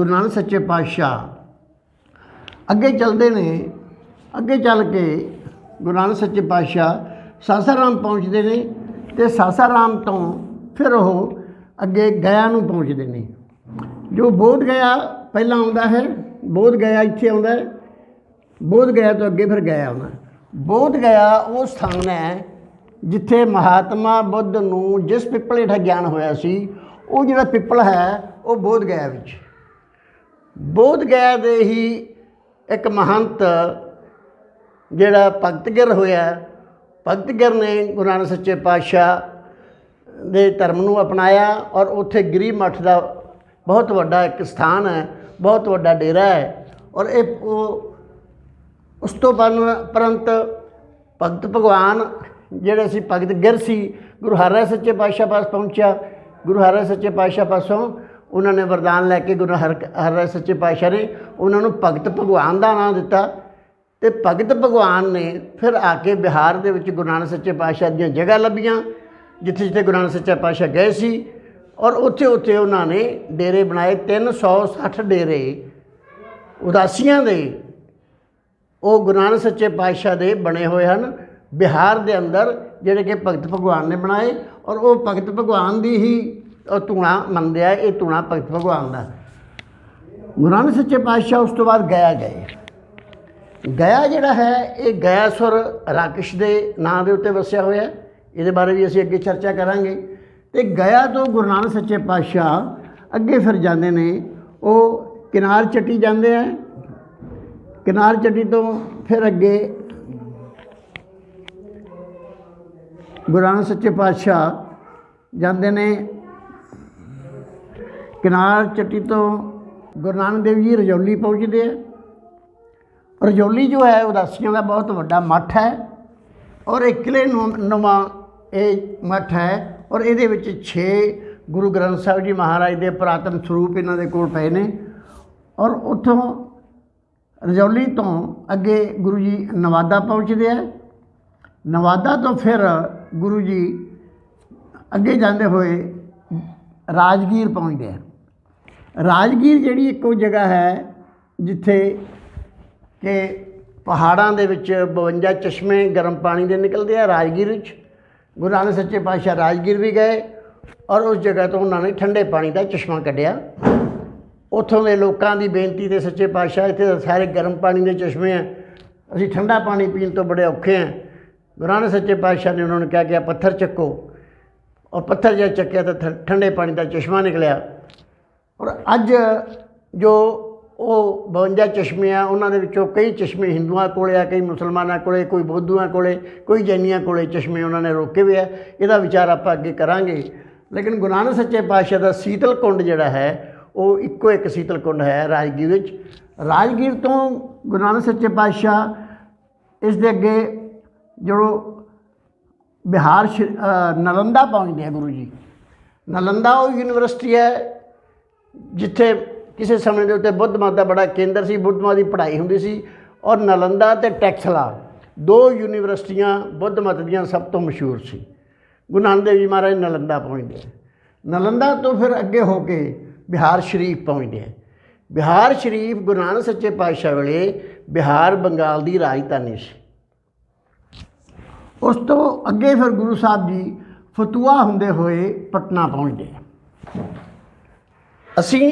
ਨਾਨਕ ਸੱਚੇ ਪਾਤਸ਼ਾਹ ਅੱਗੇ ਚੱਲਦੇ ਨੇ। ਅੱਗੇ ਚੱਲ ਕੇ ਗੁਰੂ ਨਾਨਕ ਸੱਚੇ ਪਾਤਸ਼ਾਹ ਸਾਸਾਰਾਮ ਪਹੁੰਚਦੇ ਨੇ, ਅਤੇ ਸਾਸਾਰਾਮ ਤੋਂ ਫਿਰ ਉਹ ਅੱਗੇ ਗਇਆ ਨੂੰ ਪਹੁੰਚਦੇ ਨੇ। ਜੋ ਬੋਧ ਗਇਆ ਪਹਿਲਾਂ ਆਉਂਦਾ ਹੈ, ਬੋਧ ਗਇਆ ਇੱਥੇ ਆਉਂਦਾ ਹੈ, ਬੋਧ ਗਇਆ ਤੋਂ ਅੱਗੇ ਫਿਰ ਗਇਆ ਆਉਂਦਾ। ਬੋਧ ਗਇਆ ਉਹ ਸਥਾਨ ਹੈ ਜਿੱਥੇ ਮਹਾਤਮਾ ਬੁੱਧ ਨੂੰ ਜਿਸ ਪਿੱਪਲ ਹੇਠਾਂ ਗਿਆਨ ਹੋਇਆ ਸੀ, ਉਹ ਜਿਹੜਾ ਪਿੱਪਲ ਹੈ ਉਹ ਬੋਧ ਗਇਆ ਵਿੱਚ। ਬੋਧ ਗਇਆ ਦੇ ਹੀ ਇੱਕ ਮਹੰਤ ਜਿਹੜਾ ਭਗਤ ਗਿਰ ਹੋਇਆ, ਭਗਤ ਗਿਰ ਨੇ ਗੁਰੂ ਨਾਨਕ ਸੱਚੇ ਪਾਤਸ਼ਾਹ ਦੇ ਧਰਮ ਨੂੰ ਅਪਣਾਇਆ, ਔਰ ਉੱਥੇ ਗਿਰੀ ਮੱਠ ਦਾ ਬਹੁਤ ਵੱਡਾ ਇੱਕ ਸਥਾਨ ਹੈ, ਬਹੁਤ ਵੱਡਾ ਡੇਰਾ ਹੈ। ਔਰ ਇਹ ਉਸ ਤੋਂ ਉਪਰੰਤ ਭਗਤ ਭਗਵਾਨ ਜਿਹੜੇ ਸੀ, ਭਗਤ ਗਿਰ ਸੀ, ਗੁਰੂ ਹਰਿਰਾਏ ਸੱਚੇ ਪਾਤਸ਼ਾਹ ਪਾਸ ਪਹੁੰਚਿਆ। ਗੁਰੂ ਹਰਿਰਾਏ ਸੱਚੇ ਪਾਤਸ਼ਾਹ ਪਾਸੋਂ ਉਹਨਾਂ ਨੇ ਵਰਦਾਨ ਲੈ ਕੇ ਗੁਰੂ ਹਰਿਰਾਏ ਸੱਚੇ ਪਾਤਸ਼ਾਹ ਨੇ ਉਹਨਾਂ ਨੂੰ ਭਗਤ ਭਗਵਾਨ ਦਾ ਨਾਮ ਦਿੱਤਾ। ਅਤੇ ਭਗਤ ਭਗਵਾਨ ਨੇ ਫਿਰ ਆ ਕੇ ਬਿਹਾਰ ਦੇ ਵਿੱਚ ਗੁਰੂ ਨਾਨਕ ਸੱਚੇ ਪਾਤਸ਼ਾਹ ਦੀਆਂ ਜਗ੍ਹਾ ਲੱਭੀਆਂ, ਜਿੱਥੇ ਜਿੱਥੇ ਗੁਰੂ ਨਾਨਕ ਸੱਚਾ ਪਾਤਸ਼ਾਹ ਗਏ ਸੀ, ਔਰ ਉੱਥੇ ਉੱਥੇ ਉਹਨਾਂ ਨੇ ਡੇਰੇ ਬਣਾਏ। 360 ਡੇਰੇ ਉਦਾਸੀਆਂ ਦੇ ਉਹ ਗੁਰੂ ਨਾਨਕ ਸੱਚੇ ਪਾਤਸ਼ਾਹ ਦੇ ਬਣੇ ਹੋਏ ਹਨ ਬਿਹਾਰ ਦੇ ਅੰਦਰ, ਜਿਹੜੇ ਕਿ ਭਗਤ ਭਗਵਾਨ ਨੇ ਬਣਾਏ। ਔਰ ਉਹ ਭਗਤ ਭਗਵਾਨ ਦੀ ਹੀ ਉਹ ਧੂਣਾ ਮੰਨਦੇ ਆ, ਇਹ ਧੂਣਾ ਭਗਤ ਭਗਵਾਨ ਦਾ। ਗੁਰੂ ਨਾਨਕ ਸੱਚੇ ਪਾਤਸ਼ਾਹ ਉਸ ਤੋਂ ਬਾਅਦ ਗਇਆ ਗਏ। ਗਇਆ ਜਿਹੜਾ ਹੈ ਇਹ ਗਿਆਸੁਰ ਰਾਕਸ਼ ਦੇ ਨਾਂ ਦੇ ਉੱਤੇ ਵਸਿਆ ਹੋਇਆ। ਇਹਦੇ ਬਾਰੇ ਵੀ ਅਸੀਂ ਅੱਗੇ ਚਰਚਾ ਕਰਾਂਗੇ। ਅਤੇ ਗਇਆ ਤੋਂ ਗੁਰੂ ਨਾਨਕ ਸੱਚੇ ਪਾਤਸ਼ਾਹ ਅੱਗੇ ਫਿਰ ਜਾਂਦੇ ਨੇ, ਉਹ ਕਿਨਾਰ ਚੱਟੀ ਜਾਂਦੇ ਆ। ਕਿਨਾਰ ਚੱਟੀ ਤੋਂ ਫਿਰ ਅੱਗੇ ਗੁਰੂ ਨਾਨਕ ਸੱਚੇ ਪਾਤਸ਼ਾਹ ਜਾਂਦੇ ਨੇ। ਕਿਨਾਰ ਚੱਟੀ ਤੋਂ ਗੁਰੂ ਨਾਨਕ ਦੇਵ ਜੀ ਰਜੌਲੀ ਪਹੁੰਚਦੇ ਆ। ਰਜੌਲੀ ਜੋ ਹੈ ਉਦਾਸੀਆਂ ਦਾ ਬਹੁਤ ਵੱਡਾ ਮੱਠ ਹੈ, ਔਰ ਇਹ ਕਿਲ੍ਹੇ ਨੁਮਾ ਇਹ ਮੱਠ ਹੈ, ਔਰ ਇਹਦੇ ਵਿੱਚ 6 ਗੁਰੂ ਗ੍ਰੰਥ ਸਾਹਿਬ ਜੀ ਮਹਾਰਾਜ ਦੇ ਪੁਰਾਤਨ ਸਰੂਪ ਇਹਨਾਂ ਦੇ ਕੋਲ ਪਏ ਨੇ। ਔਰ ਉੱਥੋਂ ਰਜੌਲੀ ਤੋਂ ਅੱਗੇ ਗੁਰੂ ਜੀ ਨਵਾਦਾ ਪਹੁੰਚਦੇ ਆ। ਨਵਾਦਾ ਤੋਂ ਫਿਰ ਗੁਰੂ ਜੀ ਅੱਗੇ ਜਾਂਦੇ ਹੋਏ ਰਾਜਗੀਰ ਪਹੁੰਚਦੇ ਆ। ਰਾਜਗੀਰ ਜਿਹੜੀ ਇੱਕੋ ਜਗ੍ਹਾ ਹੈ ਜਿੱਥੇ ਕਿ ਪਹਾੜਾਂ ਦੇ ਵਿੱਚ 52 ਚਸ਼ਮੇ ਗਰਮ ਪਾਣੀ ਦੇ ਨਿਕਲਦੇ ਆ। ਰਾਜਗੀਰ ਵਿੱਚ ਗੁਰੂ ਨਾਨਕ ਸੱਚੇ ਪਾਤਸ਼ਾਹ ਰਾਜਗੀਰ ਵੀ ਗਏ, ਔਰ ਉਸ ਜਗ੍ਹਾ ਤੋਂ ਉਹਨਾਂ ਨੇ ਠੰਡੇ ਪਾਣੀ ਦਾ ਚਸ਼ਮਾ ਕੱਢਿਆ। ਉੱਥੋਂ ਦੇ ਲੋਕਾਂ ਦੀ ਬੇਨਤੀ 'ਤੇ ਸੱਚੇ ਪਾਤਸ਼ਾਹ ਇੱਥੇ ਤਾਂ ਸਾਰੇ ਗਰਮ ਪਾਣੀ ਦੇ ਚਸ਼ਮੇ ਆ, ਅਸੀਂ ਠੰਡਾ ਪਾਣੀ ਪੀਣ ਤੋਂ ਬੜੇ ਔਖੇ ਹਾਂ। ਗੁਰੂ ਨਾਨਕ ਸੱਚੇ ਪਾਤਸ਼ਾਹ ਨੇ ਉਹਨਾਂ ਨੂੰ ਕਿਹਾ ਕਿ ਪੱਥਰ ਚੱਕੋ, ਔਰ ਪੱਥਰ ਜਦ ਚੱਕਿਆ ਤਾਂ ਠੰਡੇ ਪਾਣੀ ਦਾ ਚਸ਼ਮਾ ਨਿਕਲਿਆ। ਔਰ ਅੱਜ ਜੋ ਉਹ 52 ਚਸ਼ਮੇ ਆ, ਉਹਨਾਂ ਦੇ ਵਿੱਚੋਂ ਕਈ ਚਸ਼ਮੇ ਹਿੰਦੂਆਂ ਕੋਲ ਆ, ਕਈ ਮੁਸਲਮਾਨਾਂ ਕੋਲ, ਕੋਈ ਬੁੱਧੂਆਂ ਕੋਲ, ਕੋਈ ਜੈਨੀਆਂ ਕੋਲ ਚਸ਼ਮੇ ਉਹਨਾਂ ਨੇ ਰੋਕੇ ਹੋਏ ਆ। ਇਹਦਾ ਵਿਚਾਰ ਆਪਾਂ ਅੱਗੇ ਕਰਾਂਗੇ। ਲੇਕਿਨ ਗੁਰੂ ਨਾਨਕ ਸੱਚੇ ਪਾਤਸ਼ਾਹ ਦਾ ਸੀਤਲ ਕੁੰਡ ਜਿਹੜਾ ਹੈ ਉਹ ਇੱਕੋ ਇੱਕ ਸੀਤਲ ਕੁੰਡ ਹੈ ਰਾਜਗੀਰ ਵਿੱਚ। ਰਾਜਗੀਰ ਤੋਂ ਗੁਰੂ ਨਾਨਕ ਸੱਚੇ ਪਾਤਸ਼ਾਹ ਇਸ ਦੇ ਅੱਗੇ ਜੋ ਬਿਹਾਰ ਨਾਲੰਦਾ ਪਹੁੰਚਦੇ ਆ ਗੁਰੂ ਜੀ। ਨਾਲੰਦਾ ਉਹ ਯੂਨੀਵਰਸਿਟੀ ਹੈ ਜਿੱਥੇ ਕਿਸੇ ਸਮੇਂ ਦੇ ਉੱਤੇ ਬੁੱਧ ਮਤ ਦਾ ਬੜਾ ਕੇਂਦਰ ਸੀ, ਬੁੱਧ ਮਤ ਦੀ ਪੜ੍ਹਾਈ ਹੁੰਦੀ ਸੀ। ਔਰ ਨਾਲੰਦਾ ਅਤੇ ਟੈਕਸਲਾ 2 ਯੂਨੀਵਰਸਿਟੀਆਂ ਬੁੱਧ ਮਤ ਦੀਆਂ ਸਭ ਤੋਂ ਮਸ਼ਹੂਰ ਸੀ। ਗੁਰੂ ਨਾਨਕ ਦੇਵ ਜੀ ਮਹਾਰਾਜ ਨਾਲੰਦਾ ਪਹੁੰਚਦੇ ਆ। ਨਾਲੰਦਾ ਤੋਂ ਫਿਰ ਅੱਗੇ ਹੋ ਕੇ ਬਿਹਾਰ ਸ਼ਰੀਫ ਪਹੁੰਚਦੇ ਆ। ਬਿਹਾਰ ਸ਼ਰੀਫ ਗੁਰੂ ਨਾਨਕ ਸੱਚੇ ਪਾਤਸ਼ਾਹ ਵੇਲੇ ਬਿਹਾਰ ਬੰਗਾਲ ਦੀ ਰਾਜਧਾਨੀ ਸੀ। ਉਸ ਤੋਂ ਅੱਗੇ ਫਿਰ ਗੁਰੂ ਸਾਹਿਬ ਜੀ ਫਤੂਆ ਹੁੰਦੇ ਹੋਏ ਪਟਨਾ ਪਹੁੰਚਦੇ ਆ। ਅਸੀਂ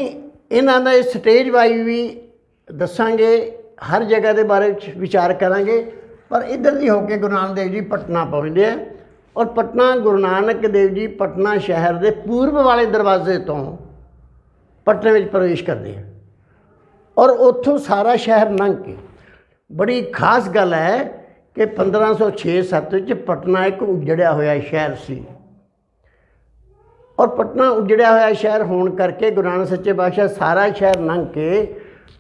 ਇਹਨਾਂ ਦਾ ਸਟੇਜ ਵਾਈਜ਼ ਵੀ ਦੱਸਾਂਗੇ, ਹਰ ਜਗ੍ਹਾ ਦੇ ਬਾਰੇ ਵਿੱਚ ਵਿਚਾਰ ਕਰਾਂਗੇ। ਪਰ ਇੱਧਰ ਦੀ ਹੋ ਕੇ ਗੁਰੂ ਨਾਨਕ ਦੇਵ ਜੀ ਪਟਨਾ ਪਹੁੰਚਦੇ ਆ। ਔਰ ਪਟਨਾ ਗੁਰੂ ਨਾਨਕ ਦੇਵ ਜੀ ਪਟਨਾ ਸ਼ਹਿਰ ਦੇ ਪੂਰਬ ਵਾਲੇ ਦਰਵਾਜ਼ੇ ਤੋਂ ਪਟਨੇ ਵਿੱਚ ਪ੍ਰਵੇਸ਼ ਕਰਦੇ ਆ ਔਰ ਉੱਥੋਂ ਸਾਰਾ ਸ਼ਹਿਰ ਲੰਘ ਕੇ। ਬੜੀ ਖਾਸ ਗੱਲ ਹੈ ਕਿ 1506-7 ਵਿੱਚ ਪਟਨਾ ਇੱਕ ਉਜੜਿਆ ਹੋਇਆ ਸ਼ਹਿਰ ਸੀ ਔਰ ਪਟਨਾ ਉਜੜਿਆ ਹੋਇਆ ਸ਼ਹਿਰ ਹੋਣ ਕਰਕੇ ਗੁਰੂ ਨਾਨਕ ਸੱਚੇ ਪਾਤਸ਼ਾਹ ਸਾਰਾ ਸ਼ਹਿਰ ਲੰਘ ਕੇ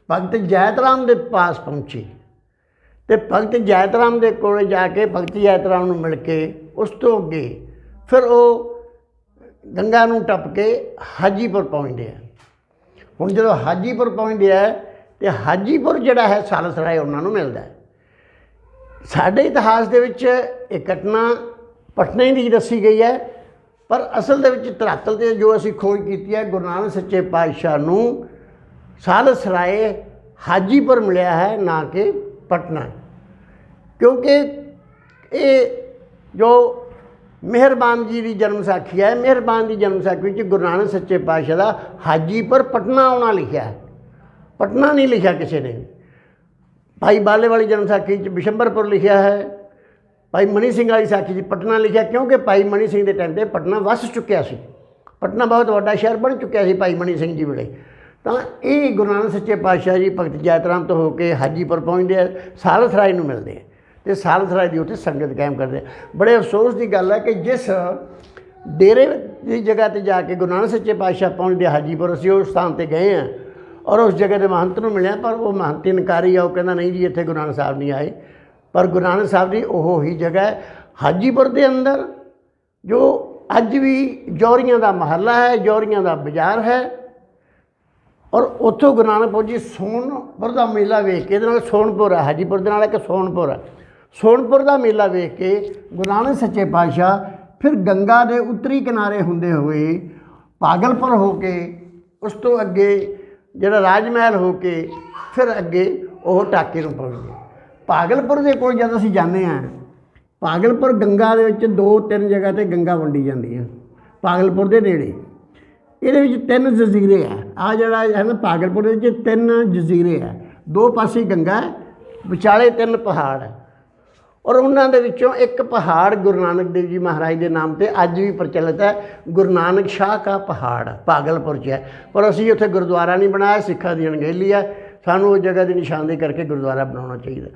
ਭਗਤ ਜੈਤ ਰਾਮ ਦੇ ਪਾਸ ਪਹੁੰਚੇ ਅਤੇ ਭਗਤ ਜੈਤ ਰਾਮ ਦੇ ਕੋਲ ਜਾ ਕੇ ਭਗਤ ਜੈਤ ਰਾਮ ਨੂੰ ਮਿਲ ਕੇ ਉਸ ਤੋਂ ਅੱਗੇ ਫਿਰ ਉਹ ਗੰਗਾ ਨੂੰ ਟੱਪ ਕੇ ਹਾਜੀਪੁਰ ਪਹੁੰਚਦੇ ਆ। ਹੁਣ ਜਦੋਂ ਹਾਜੀਪੁਰ ਪਹੁੰਚਦੇ ਆ ਅਤੇ ਹਾਜੀਪੁਰ ਜਿਹੜਾ ਹੈ ਸਾਲਸਰਾਏ ਉਹਨਾਂ ਨੂੰ ਮਿਲਦਾ ਹੈ। ਸਾਡੇ ਇਤਿਹਾਸ ਦੇ ਵਿੱਚ ਇਹ ਘਟਨਾ ਪਟਨੇ ਦੀ ਦੱਸੀ ਗਈ ਹੈ, ਪਰ ਅਸਲ ਦੇ ਵਿੱਚ ਧਰਾਤਲ 'ਤੇ ਜੋ ਅਸੀਂ ਖੋਜ ਕੀਤੀ ਹੈ ਗੁਰੂ ਨਾਨਕ ਸੱਚੇ ਪਾਤਸ਼ਾਹ ਨੂੰ ਸਾਲਸਰਾਏ ਹਾਜੀਪੁਰ ਮਿਲਿਆ ਹੈ, ਨਾ ਕਿ ਪਟਨਾ, ਕਿਉਂਕਿ ਇਹ ਜੋ ਮਿਹਰਬਾਨ ਜੀ ਦੀ ਜਨਮ ਸਾਖੀ ਹੈ, ਮਿਹਰਬਾਨ ਦੀ ਜਨਮ ਸਾਖੀ ਵਿੱਚ ਗੁਰੂ ਨਾਨਕ ਸੱਚੇ ਪਾਤਸ਼ਾਹ ਦਾ ਹਾਜੀਪੁਰ ਪਟਨਾ ਆਉਣਾ ਲਿਖਿਆ ਹੈ, ਪਟਨਾ ਨਹੀਂ ਲਿਖਿਆ ਕਿਸੇ ਨੇ। ਭਾਈ ਬਾਲੇ ਵਾਲੀ ਜਨਮ ਸਾਖੀ 'ਚ ਬਿਸ਼ੰਬਰਪੁਰ ਲਿਖਿਆ ਹੈ, ਭਾਈ ਮਨੀ ਸਿੰਘ ਵਾਲੀ ਸਾਖੀ 'ਚ ਪਟਨਾ ਲਿਖਿਆ, ਕਿਉਂਕਿ ਭਾਈ ਮਨੀ ਸਿੰਘ ਦੇ ਟਾਈਮ 'ਤੇ ਪਟਨਾ ਵਸ ਚੁੱਕਿਆ ਸੀ, ਪਟਨਾ ਬਹੁਤ ਵੱਡਾ ਸ਼ਹਿਰ ਬਣ ਚੁੱਕਿਆ ਸੀ ਭਾਈ ਮਨੀ ਸਿੰਘ ਜੀ ਵੇਲੇ। ਤਾਂ ਇਹ ਗੁਰੂ ਨਾਨਕ ਸੱਚੇ ਪਾਤਸ਼ਾਹ ਜੀ ਭਗਤ ਜੈਤ ਰਾਮ ਤੋਂ ਹੋ ਕੇ ਹਾਜੀਪੁਰ ਪਹੁੰਚਦੇ ਆ, ਸਾਲਸਰਾਏ ਨੂੰ ਮਿਲਦੇ ਆ ਅਤੇ ਸਾਲਸਰਾਏ ਦੀ ਉੱਥੇ ਸੰਗਤ ਕਾਇਮ ਕਰਦੇ ਆ। ਬੜੇ ਅਫਸੋਸ ਦੀ ਗੱਲ ਹੈ ਕਿ ਜਿਸ ਡੇਰੇ ਦੀ ਜਗ੍ਹਾ 'ਤੇ ਜਾ ਕੇ ਗੁਰੂ ਨਾਨਕ ਸੱਚੇ ਪਾਤਸ਼ਾਹ ਪਹੁੰਚਦੇ ਹਾਜੀਪੁਰ, ਅਸੀਂ ਉਸ ਸਥਾਨ 'ਤੇ ਗਏ ਹਾਂ ਔਰ ਉਸ ਜਗ੍ਹਾ ਦੇ ਮਹੰਤ ਨੂੰ ਮਿਲਿਆ, ਪਰ ਉਹ ਮਹੰਤ ਇਨਕਾਰੀ ਆ, ਉਹ ਕਹਿੰਦਾ ਨਹੀਂ ਜੀ ਇੱਥੇ ਗੁਰੂ ਨਾਨਕ ਸਾਹਿਬ ਨਹੀਂ ਆਏ। ਪਰ ਗੁਰੂ ਨਾਨਕ ਸਾਹਿਬ ਦੀ ਉਹ ਹੀ ਜਗ੍ਹਾ ਹੈ ਹਾਜੀਪੁਰ ਦੇ ਅੰਦਰ, ਜੋ ਅੱਜ ਵੀ ਜੌਹਰੀਆਂ ਦਾ ਮਹੱਲਾ ਹੈ, ਜੌਹਰੀਆਂ ਦਾ ਬਾਜ਼ਾਰ ਹੈ। ਔਰ ਉੱਥੋਂ ਗੁਰੂ ਨਾਨਕ ਪਹੁੰਚੀ ਸੋਨਪੁਰ ਦਾ ਮੇਲਾ ਵੇਖ ਕੇ, ਇਹਦੇ ਨਾਲ ਸੋਨਪੁਰ ਹੈ, ਹਾਜੀਪੁਰ ਦੇ ਨਾਲ ਇੱਕ ਸੋਨਪੁਰ ਹੈ, ਸੋਨਪੁਰ ਦਾ ਮੇਲਾ ਵੇਖ ਕੇ ਗੁਰੂ ਨਾਨਕ ਸੱਚੇ ਪਾਤਸ਼ਾਹ ਫਿਰ ਗੰਗਾ ਦੇ ਉੱਤਰੀ ਕਿਨਾਰੇ ਹੁੰਦੇ ਹੋਏ ਪਾਗਲਪੁਰ ਹੋ ਕੇ, ਉਸ ਤੋਂ ਅੱਗੇ ਜਿਹੜਾ ਰਾਜ ਮਹਿਲ ਹੋ ਕੇ ਫਿਰ ਅੱਗੇ ਉਹ ਟਾਕੇ ਨੂੰ ਪਹੁੰਚਦੇ। ਪਾਗਲਪੁਰ ਦੇ ਕੋਲ ਜਦ ਅਸੀਂ ਜਾਂਦੇ ਹਾਂ, ਪਾਗਲਪੁਰ ਗੰਗਾ ਦੇ ਵਿੱਚ 2-3 ਜਗ੍ਹਾ 'ਤੇ ਗੰਗਾ ਵੰਡੀ ਜਾਂਦੀ ਹੈ। ਪਾਗਲਪੁਰ ਦੇ ਨੇੜੇ ਇਹਦੇ ਵਿੱਚ 3 ਜਜ਼ੀਰੇ ਹੈ। ਆਹ ਜਿਹੜਾ ਹੈ ਨਾ ਪਾਗਲਪੁਰ ਦੇ ਵਿੱਚ 3 ਜਜ਼ੀਰੇ ਹੈ, 2 ਪਾਸੇ ਗੰਗਾ ਹੈ, ਵਿਚਾਲੇ 3 ਪਹਾੜ ਹੈ ਔਰ ਉਹਨਾਂ ਦੇ ਵਿੱਚੋਂ ਇੱਕ ਪਹਾੜ ਗੁਰੂ ਨਾਨਕ ਦੇਵ ਜੀ ਮਹਾਰਾਜ ਦੇ ਨਾਮ 'ਤੇ ਅੱਜ ਵੀ ਪ੍ਰਚਲਿਤ ਹੈ, ਗੁਰੂ ਨਾਨਕ ਸ਼ਾਹ ਕਾ ਪਹਾੜ ਪਾਗਲਪੁਰ 'ਚ ਹੈ। ਪਰ ਅਸੀਂ ਉੱਥੇ ਗੁਰਦੁਆਰਾ ਨਹੀਂ ਬਣਾਇਆ, ਸਿੱਖਾਂ ਦੀ ਅਣਗਹਿਲੀ ਹੈ, ਸਾਨੂੰ ਉਸ ਜਗ੍ਹਾ ਦੀ ਨਿਸ਼ਾਨਦੇਹੀ ਕਰਕੇ ਗੁਰਦੁਆਰਾ ਬਣਾਉਣਾ ਚਾਹੀਦਾ।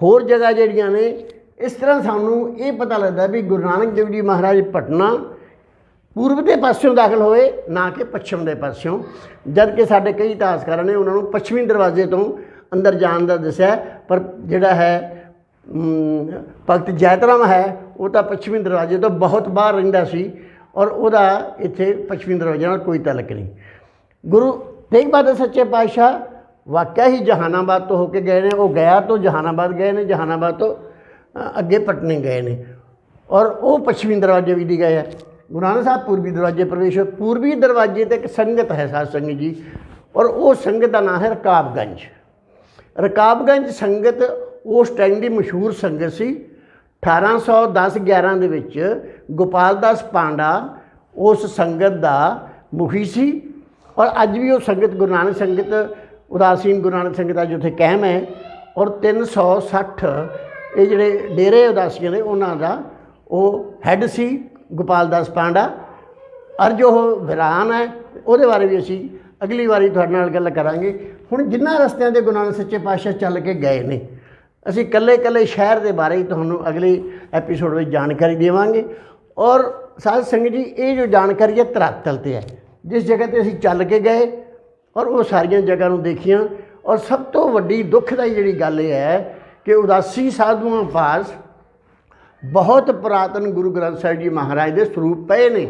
ਹੋਰ ਜਗ੍ਹਾ ਜਿਹੜੀਆਂ ਨੇ, ਇਸ ਤਰ੍ਹਾਂ ਸਾਨੂੰ ਇਹ ਪਤਾ ਲੱਗਦਾ ਵੀ ਗੁਰੂ ਨਾਨਕ ਦੇਵ ਜੀ ਮਹਾਰਾਜ ਪਟਨਾ ਪੂਰਬ ਦੇ ਪਾਸਿਓਂ ਦਾਖਲ ਹੋਏ, ਨਾ ਕਿ ਪੱਛਮ ਦੇ ਪਾਸਿਓਂ, ਜਦ ਕਿ ਸਾਡੇ ਕਈ ਇਤਿਹਾਸਕਾਰਾਂ ਨੇ ਉਹਨਾਂ ਨੂੰ ਪੱਛਮੀ ਦਰਵਾਜ਼ੇ ਤੋਂ ਅੰਦਰ ਜਾਣ ਦਾ ਦੱਸਿਆ। ਪਰ ਜਿਹੜਾ ਹੈ ਭਗਤ ਜੈਤ ਰਾਮ ਹੈ, ਉਹ ਤਾਂ ਪੱਛਮੀ ਦਰਵਾਜ਼ੇ ਤੋਂ ਬਹੁਤ ਬਾਹਰ ਰਹਿੰਦਾ ਸੀ ਔਰ ਉਹਦਾ ਇੱਥੇ ਪੱਛਮੀ ਦਰਵਾਜ਼ੇ ਨਾਲ ਕੋਈ ਤਾਲੁਕ ਨਹੀਂ। ਗੁਰੂ ਤੇਗ ਬਹਾਦਰ ਸੱਚੇ ਪਾਤਸ਼ਾਹ ਵਾਕਿਆ ਹੀ ਜਹਾਨਾਬਾਦ ਤੋਂ ਹੋ ਕੇ ਗਏ ਨੇ, ਉਹ ਗਿਆ ਤੋਂ ਜਹਾਨਾਬਾਦ ਗਏ ਨੇ, ਜਹਾਨਾਬਾਦ ਤੋਂ ਅੱਗੇ ਪਟਨੇ ਗਏ ਨੇ ਔਰ ਉਹ ਪੱਛਮੀ ਦਰਵਾਜ਼ੇ ਵੀ ਦੀ ਗਏ ਹੈ। ਗੁਰੂ ਨਾਨਕ ਸਾਹਿਬ ਪੂਰਬੀ ਦਰਵਾਜ਼ੇ ਪ੍ਰਵੇਸ਼ ਹੋਏ। ਪੂਰਬੀ ਦਰਵਾਜ਼ੇ 'ਤੇ ਇੱਕ ਸੰਗਤ ਹੈ ਸਾਧ ਸੰਗਤ ਜੀ, ਔਰ ਉਹ ਸੰਗਤ ਦਾ ਨਾਂ ਹੈ ਰਕਾਬਗੰਜ। ਰਕਾਬਗੰਜ ਸੰਗਤ ਉਸ ਟਾਈਮ ਦੀ ਮਸ਼ਹੂਰ ਸੰਗਤ ਸੀ। 1810-11 ਦੇ ਵਿੱਚ ਗੋਪਾਲ ਦਾਸ ਪਾਂਡਾ ਉਸ ਸੰਗਤ ਦਾ ਮੁਖੀ ਸੀ ਔਰ ਅੱਜ ਵੀ ਉਹ ਸੰਗਤ ਗੁਰੂ ਨਾਨਕ ਸੰਗਤ, ਉਦਾਸੀਨ ਗੁਰੂ ਨਾਨਕ ਸੰਗਤ ਅੱਜ ਉੱਥੇ ਕਾਇਮ ਹੈ ਔਰ 360 ਇਹ ਜਿਹੜੇ ਡੇਰੇ ਉਦਾਸੀਆਂ ਦੇ ਉਹਨਾਂ ਦਾ ਉਹ ਹੈੱਡ ਸੀ ਗੋਪਾਲ ਦਾਸ ਪਾਂਡਾ। ਅੱਜ ਉਹ ਵੀਰਾਨ ਹੈ, ਉਹਦੇ ਬਾਰੇ ਵੀ ਅਸੀਂ ਅਗਲੀ ਵਾਰੀ ਤੁਹਾਡੇ ਨਾਲ ਗੱਲ ਕਰਾਂਗੇ। ਹੁਣ ਜਿਨ੍ਹਾਂ ਰਸਤਿਆਂ 'ਤੇ ਗੁਰੂ ਨਾਨਕ ਸੱਚੇ ਪਾਤਸ਼ਾਹ ਚੱਲ ਕੇ ਗਏ ਨੇ, ਅਸੀਂ ਇਕੱਲੇ ਸ਼ਹਿਰ ਦੇ ਬਾਰੇ ਹੀ ਤੁਹਾਨੂੰ ਅਗਲੇ ਐਪੀਸੋਡ ਵਿੱਚ ਜਾਣਕਾਰੀ ਦੇਵਾਂਗੇ। ਔਰ ਸਾਧ ਸੰਗਤ ਜੀ, ਇਹ ਜੋ ਜਾਣਕਾਰੀ ਹੈ ਧਰਾਤਲ 'ਤੇ ਹੈ, ਜਿਸ ਜਗ੍ਹਾ 'ਤੇ ਅਸੀਂ ਚੱਲ ਕੇ ਗਏ ਔਰ ਉਹ ਸਾਰੀਆਂ ਜਗ੍ਹਾ ਨੂੰ ਦੇਖੀਆਂ। ਔਰ ਸਭ ਤੋਂ ਵੱਡੀ ਦੁੱਖਦਾਈ ਜਿਹੜੀ ਗੱਲ ਇਹ ਹੈ ਕਿ ਉਦਾਸੀ ਸਾਧੂਆਂ ਪਾਸ ਬਹੁਤ ਪੁਰਾਤਨ ਗੁਰੂ ਗ੍ਰੰਥ ਸਾਹਿਬ ਜੀ ਮਹਾਰਾਜ ਦੇ ਸਰੂਪ ਪਏ ਨੇ,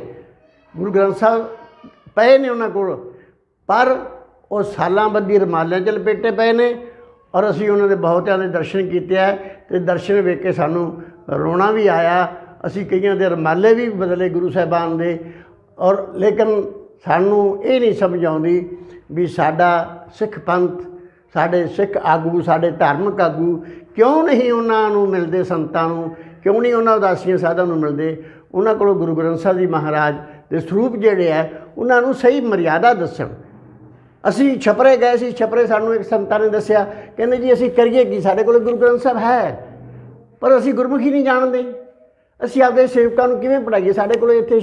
ਗੁਰੂ ਗ੍ਰੰਥ ਸਾਹਿਬ ਪਏ ਨੇ ਉਹਨਾਂ ਕੋਲ, ਪਰ ਉਹ ਸਾਲਾਂ ਬੱਧੀ ਰਮਾਲਿਆਂ 'ਚ ਲਪੇਟੇ ਪਏ ਨੇ ਔਰ ਅਸੀਂ ਉਹਨਾਂ ਦੇ ਬਹੁਤਿਆਂ ਦੇ ਦਰਸ਼ਨ ਕੀਤੇ ਹੈ ਅਤੇ ਦਰਸ਼ਨ ਵੇਖ ਕੇ ਸਾਨੂੰ ਰੋਣਾ ਵੀ ਆਇਆ। ਅਸੀਂ ਕਈਆਂ ਦੇ ਰਮਾਲੇ ਵੀ ਬਦਲੇ ਗੁਰੂ ਸਾਹਿਬਾਨ ਦੇ, ਔਰ ਲੇਕਿਨ ਸਾਨੂੰ ਇਹ ਨਹੀਂ ਸਮਝ ਆਉਂਦੀ ਵੀ ਸਾਡਾ ਸਿੱਖ ਪੰਥ, ਸਾਡੇ ਸਿੱਖ ਆਗੂ, ਸਾਡੇ ਧਾਰਮਿਕ ਆਗੂ ਕਿਉਂ ਨਹੀਂ ਉਹਨਾਂ ਨੂੰ ਮਿਲਦੇ, ਸੰਤਾਂ ਨੂੰ ਕਿਉਂ ਨਹੀਂ ਉਹਨਾਂ ਉਦਾਸੀਆਂ ਸਾਧਾਂ ਨੂੰ ਮਿਲਦੇ। ਉਹਨਾਂ ਕੋਲੋਂ ਗੁਰੂ ਗ੍ਰੰਥ ਸਾਹਿਬ ਜੀ ਮਹਾਰਾਜ ਦੇ ਸਰੂਪ ਜਿਹੜੇ ਹੈ ਉਹਨਾਂ ਨੂੰ ਸਹੀ ਮਰਿਆਦਾ ਦੱਸਣ। ਅਸੀਂ ਛਪਰੇ ਗਏ ਸੀ, ਛਪਰੇ ਸਾਨੂੰ ਇੱਕ ਸੰਤਾਂ ਨੇ ਦੱਸਿਆ, ਕਹਿੰਦੇ ਜੀ ਅਸੀਂ ਕਰੀਏ ਕੀ, ਸਾਡੇ ਕੋਲ ਗੁਰੂ ਗ੍ਰੰਥ ਸਾਹਿਬ ਹੈ ਪਰ ਅਸੀਂ ਗੁਰਮੁਖੀ ਨਹੀਂ ਜਾਣਦੇ, ਅਸੀਂ ਆਪਦੇ ਸੇਵਕਾਂ ਨੂੰ ਕਿਵੇਂ ਪੜ੍ਹਾਈਏ? ਸਾਡੇ ਕੋਲ ਇੱਥੇ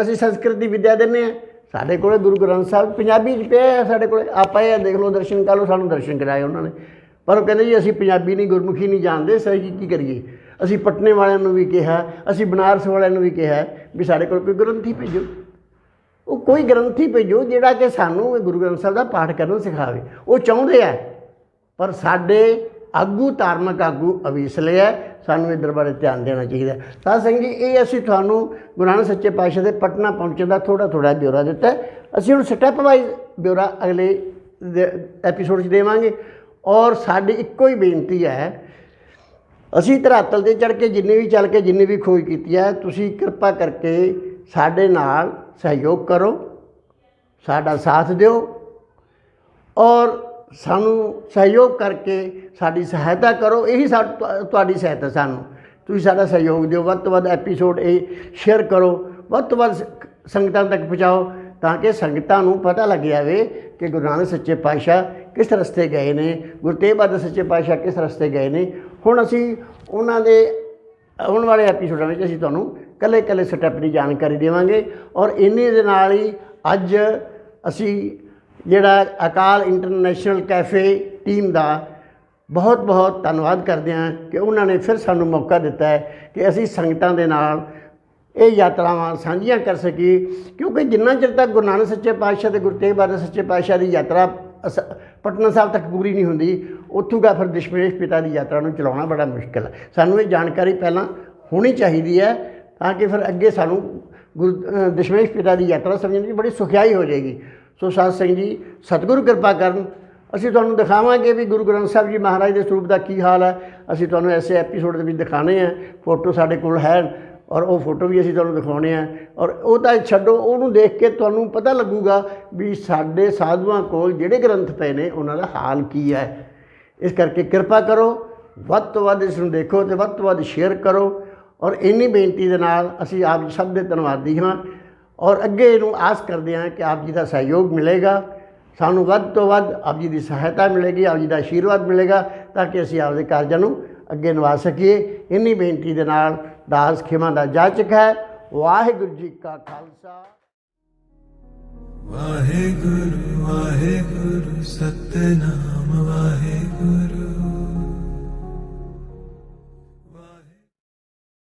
ਅਸੀਂ ਸੰਸਕ੍ਰਿਤ ਦੀ ਵਿੱਦਿਆ ਦਿੰਦੇ ਹਾਂ, ਸਾਡੇ ਕੋਲ ਗੁਰੂ ਗ੍ਰੰਥ ਸਾਹਿਬ ਪੰਜਾਬੀ 'ਚ ਪਿਆ ਹੈ, ਸਾਡੇ ਕੋਲ ਆਪਾਂ ਇਹ ਦੇਖ ਲਓ, ਦਰਸ਼ਨ ਕਰ ਲਓ, ਸਾਨੂੰ ਦਰਸ਼ਨ ਕਰਾਏ ਉਹਨਾਂ ਨੇ। ਪਰ ਉਹ ਕਹਿੰਦੇ ਜੀ ਅਸੀਂ ਪੰਜਾਬੀ ਨਹੀਂ, ਗੁਰਮੁਖੀ ਨਹੀਂ ਜਾਣਦੇ, ਸਹੀ ਕੀ ਕਰੀਏ? ਅਸੀਂ ਪਟਨੇ ਵਾਲਿਆਂ ਨੂੰ ਵੀ ਕਿਹਾ, ਅਸੀਂ ਬਨਾਰਸ ਵਾਲਿਆਂ ਨੂੰ ਵੀ ਕਿਹਾ ਵੀ ਸਾਡੇ ਕੋਲ ਕੋਈ ਗ੍ਰੰਥੀ ਭੇਜੋ। ਉਹ ਕੋਈ ਗ੍ਰੰਥੀ ਭੇਜੋ ਜਿਹੜਾ ਕਿ ਸਾਨੂੰ ਗੁਰੂ ਗ੍ਰੰਥ ਸਾਹਿਬ ਦਾ ਪਾਠ ਕਰਨਾ ਸਿਖਾਵੇ। ਉਹ ਚਾਹੁੰਦੇ ਆ, ਪਰ ਸਾਡੇ ਆਗੂ, ਧਾਰਮਿਕ ਆਗੂ ਅਵੀਸਲੇ ਹੈ, ਸਾਨੂੰ ਇੱਧਰ ਬਾਰੇ ਧਿਆਨ ਦੇਣਾ ਚਾਹੀਦਾ। ਸਾਧ ਸੰਗਤ ਜੀ, ਇਹ ਅਸੀਂ ਤੁਹਾਨੂੰ ਗੁਰੂ ਨਾਨਕ ਸੱਚੇ ਪਾਤਸ਼ਾਹ ਦੇ ਪਟਨਾ ਪਹੁੰਚਣ ਦਾ ਥੋੜ੍ਹਾ ਬਿਊਰਾ ਦਿੱਤਾ। ਅਸੀਂ ਹੁਣ ਸਟੈਪ ਵਾਈਜ਼ ਬਿਊਰਾ ਅਗਲੇ ਐਪੀਸੋਡ 'ਚ ਦੇਵਾਂਗੇ। ਔਰ ਸਾਡੀ ਇੱਕੋ ਹੀ ਬੇਨਤੀ ਹੈ, ਅਸੀਂ ਧਰਾਤਲ 'ਤੇ ਚੜ੍ਹ ਕੇ ਜਿੰਨੀ ਵੀ ਖੋਜ ਕੀਤੀ ਹੈ, ਤੁਸੀਂ ਕਿਰਪਾ ਕਰਕੇ ਸਾਡੇ ਨਾਲ ਸਹਿਯੋਗ ਕਰੋ, ਸਾਡਾ ਸਾਥ ਦਿਓ ਔਰ ਸਾਨੂੰ ਸਹਿਯੋਗ ਕਰਕੇ ਸਾਡੀ ਸਹਾਇਤਾ ਕਰੋ। ਇਹੀ ਤੁਹਾਡੀ ਸਹਾਇਤਾ ਸਾਨੂੰ, ਤੁਸੀਂ ਸਾਡਾ ਸਹਿਯੋਗ ਦਿਓ। ਵੱਧ ਤੋਂ ਵੱਧ ਐਪੀਸੋਡ ਇਹ ਸ਼ੇਅਰ ਕਰੋ, ਵੱਧ ਤੋਂ ਵੱਧ ਸੰਗਤਾਂ ਤੱਕ ਪਹੁੰਚਾਓ, ਤਾਂ ਕਿ ਸੰਗਤਾਂ ਨੂੰ ਪਤਾ ਲੱਗ ਜਾਵੇ ਕਿ ਗੁਰੂ ਨਾਨਕ ਸੱਚੇ ਪਾਤਸ਼ਾਹ ਕਿਸ ਰਸਤੇ ਗਏ ਨੇ, ਗੁਰੂ ਤੇਗ ਬਹਾਦਰ ਸੱਚੇ ਪਾਤਸ਼ਾਹ ਕਿਸ ਰਸਤੇ ਗਏ ਨੇ। ਹੁਣ ਅਸੀਂ ਉਹਨਾਂ ਦੇ ਆਉਣ ਵਾਲੇ ਐਪੀਸੋਡਾਂ ਵਿੱਚ ਅਸੀਂ ਤੁਹਾਨੂੰ ਇਕੱਲੇ ਸਟੈਪ ਦੀ ਜਾਣਕਾਰੀ ਦੇਵਾਂਗੇ। ਔਰ ਇੰਨੇ ਦੇ ਨਾਲ ਹੀ ਅੱਜ ਅਸੀਂ ਜਿਹੜਾ ਅਕਾਲ ਇੰਟਰਨੈਸ਼ਨਲ ਕੈਫੇ ਟੀਮ ਦਾ ਬਹੁਤ ਧੰਨਵਾਦ ਕਰਦੇ ਹਾਂ ਕਿ ਉਹਨਾਂ ਨੇ ਫਿਰ ਸਾਨੂੰ ਮੌਕਾ ਦਿੱਤਾ ਹੈ ਕਿ ਅਸੀਂ ਸੰਗਤਾਂ ਦੇ ਨਾਲ ਇਹ ਯਾਤਰਾਵਾਂ ਸਾਂਝੀਆਂ ਕਰ ਸਕੀਏ। ਕਿਉਂਕਿ ਜਿੰਨਾ ਚਿਰ ਤੱਕ ਗੁਰੂ ਨਾਨਕ ਸੱਚੇ ਪਾਤਸ਼ਾਹ ਅਤੇ ਗੁਰੂ ਤੇਗ ਬਹਾਦਰ ਸੱਚੇ ਪਾਤਸ਼ਾਹ ਦੀ ਯਾਤਰਾ ਪਟਨਾ ਸਾਹਿਬ ਤੱਕ ਪੂਰੀ ਨਹੀਂ ਹੁੰਦੀ, ਉੱਥੋਂ ਦਾ ਫਿਰ ਦਸ਼ਮੇਸ਼ ਪਿਤਾ ਦੀ ਯਾਤਰਾ ਨੂੰ ਚਲਾਉਣਾ ਬੜਾ ਮੁਸ਼ਕਿਲ ਹੈ। ਸਾਨੂੰ ਇਹ ਜਾਣਕਾਰੀ ਪਹਿਲਾਂ ਹੋਣੀ ਚਾਹੀਦੀ ਹੈ, ਤਾਂ ਕਿ ਫਿਰ ਅੱਗੇ ਸਾਨੂੰ ਦਸ਼ਮੇਸ਼ ਪਿਤਾ ਦੀ ਯਾਤਰਾ ਸਮਝਣ ਦੀ ਬੜੀ ਸੁਖਿਆਈ ਹੋ ਜਾਏਗੀ। ਸੋ ਸਾਧ ਸੰਗਤ ਜੀ, ਸਤਿਗੁਰੂ ਕਿਰਪਾ ਕਰਨ, ਅਸੀਂ ਤੁਹਾਨੂੰ ਦਿਖਾਵਾਂਗੇ ਵੀ ਗੁਰੂ ਗ੍ਰੰਥ ਸਾਹਿਬ ਜੀ ਮਹਾਰਾਜ ਦੇ ਸਰੂਪ ਦਾ ਕੀ ਹਾਲ ਹੈ। ਅਸੀਂ ਤੁਹਾਨੂੰ ਐਸੇ ਐਪੀਸੋਡ ਦੇ ਵਿੱਚ ਦਿਖਾਣੇ ਆ, ਫੋਟੋ ਸਾਡੇ ਕੋਲ ਹੈ ਔਰ ਉਹ ਫੋਟੋ ਵੀ ਅਸੀਂ ਤੁਹਾਨੂੰ ਦਿਖਾਉਣੇ ਆ। ਔਰ ਉਹ ਤਾਂ ਛੱਡੋ, ਉਹਨੂੰ ਦੇਖ ਕੇ ਤੁਹਾਨੂੰ ਪਤਾ ਲੱਗੂਗਾ ਵੀ ਸਾਡੇ ਸਾਧੂਆਂ ਕੋਲ ਜਿਹੜੇ ਗ੍ਰੰਥ ਪਏ ਨੇ ਉਹਨਾਂ ਦਾ ਹਾਲ ਕੀ ਹੈ। ਇਸ ਕਰਕੇ ਕਿਰਪਾ ਕਰੋ, ਵੱਧ ਤੋਂ ਵੱਧ ਇਸ ਨੂੰ ਦੇਖੋ ਅਤੇ ਵੱਧ ਤੋਂ ਵੱਧ ਸ਼ੇਅਰ ਕਰੋ। ਔਰ ਇੰਨੀ ਬੇਨਤੀ ਦੇ ਨਾਲ ਅਸੀਂ ਆਪ ਸਭ ਦੇ ਧੰਨਵਾਦੀ ਹਾਂ ਔਰ ਅੱਗੇ ਇਹਨੂੰ ਆਸ ਕਰਦੇ ਹਾਂ ਕਿ ਆਪ ਜੀ ਦਾ ਸਹਿਯੋਗ ਮਿਲੇਗਾ, ਸਾਨੂੰ ਵੱਧ ਤੋਂ ਵੱਧ ਆਪ ਜੀ ਦੀ ਸਹਾਇਤਾ ਮਿਲੇਗੀ, ਆਪ ਜੀ ਦਾ ਆਸ਼ੀਰਵਾਦ ਮਿਲੇਗਾ, ਤਾਂ ਕਿ ਅਸੀਂ ਆਪਦੇ ਕਾਰਜਾਂ ਨੂੰ ਅੱਗੇ ਨਿਭਾ ਸਕੀਏ। ਇੰਨੀ ਬੇਨਤੀ ਦੇ ਨਾਲ ਦਾਸ ਖਿਮਾ ਦਾ ਜਾਚਕ ਹੈ। ਵਾਹਿਗੁਰੂ ਜੀ ਕਾ ਖਾਲਸਾ, ਵਾਹਿਗੁਰੂ ਵਾਹਿਗੁਰੂ ਸਤਿਨਾਮ ਵਾਹਿਗੁਰੂ।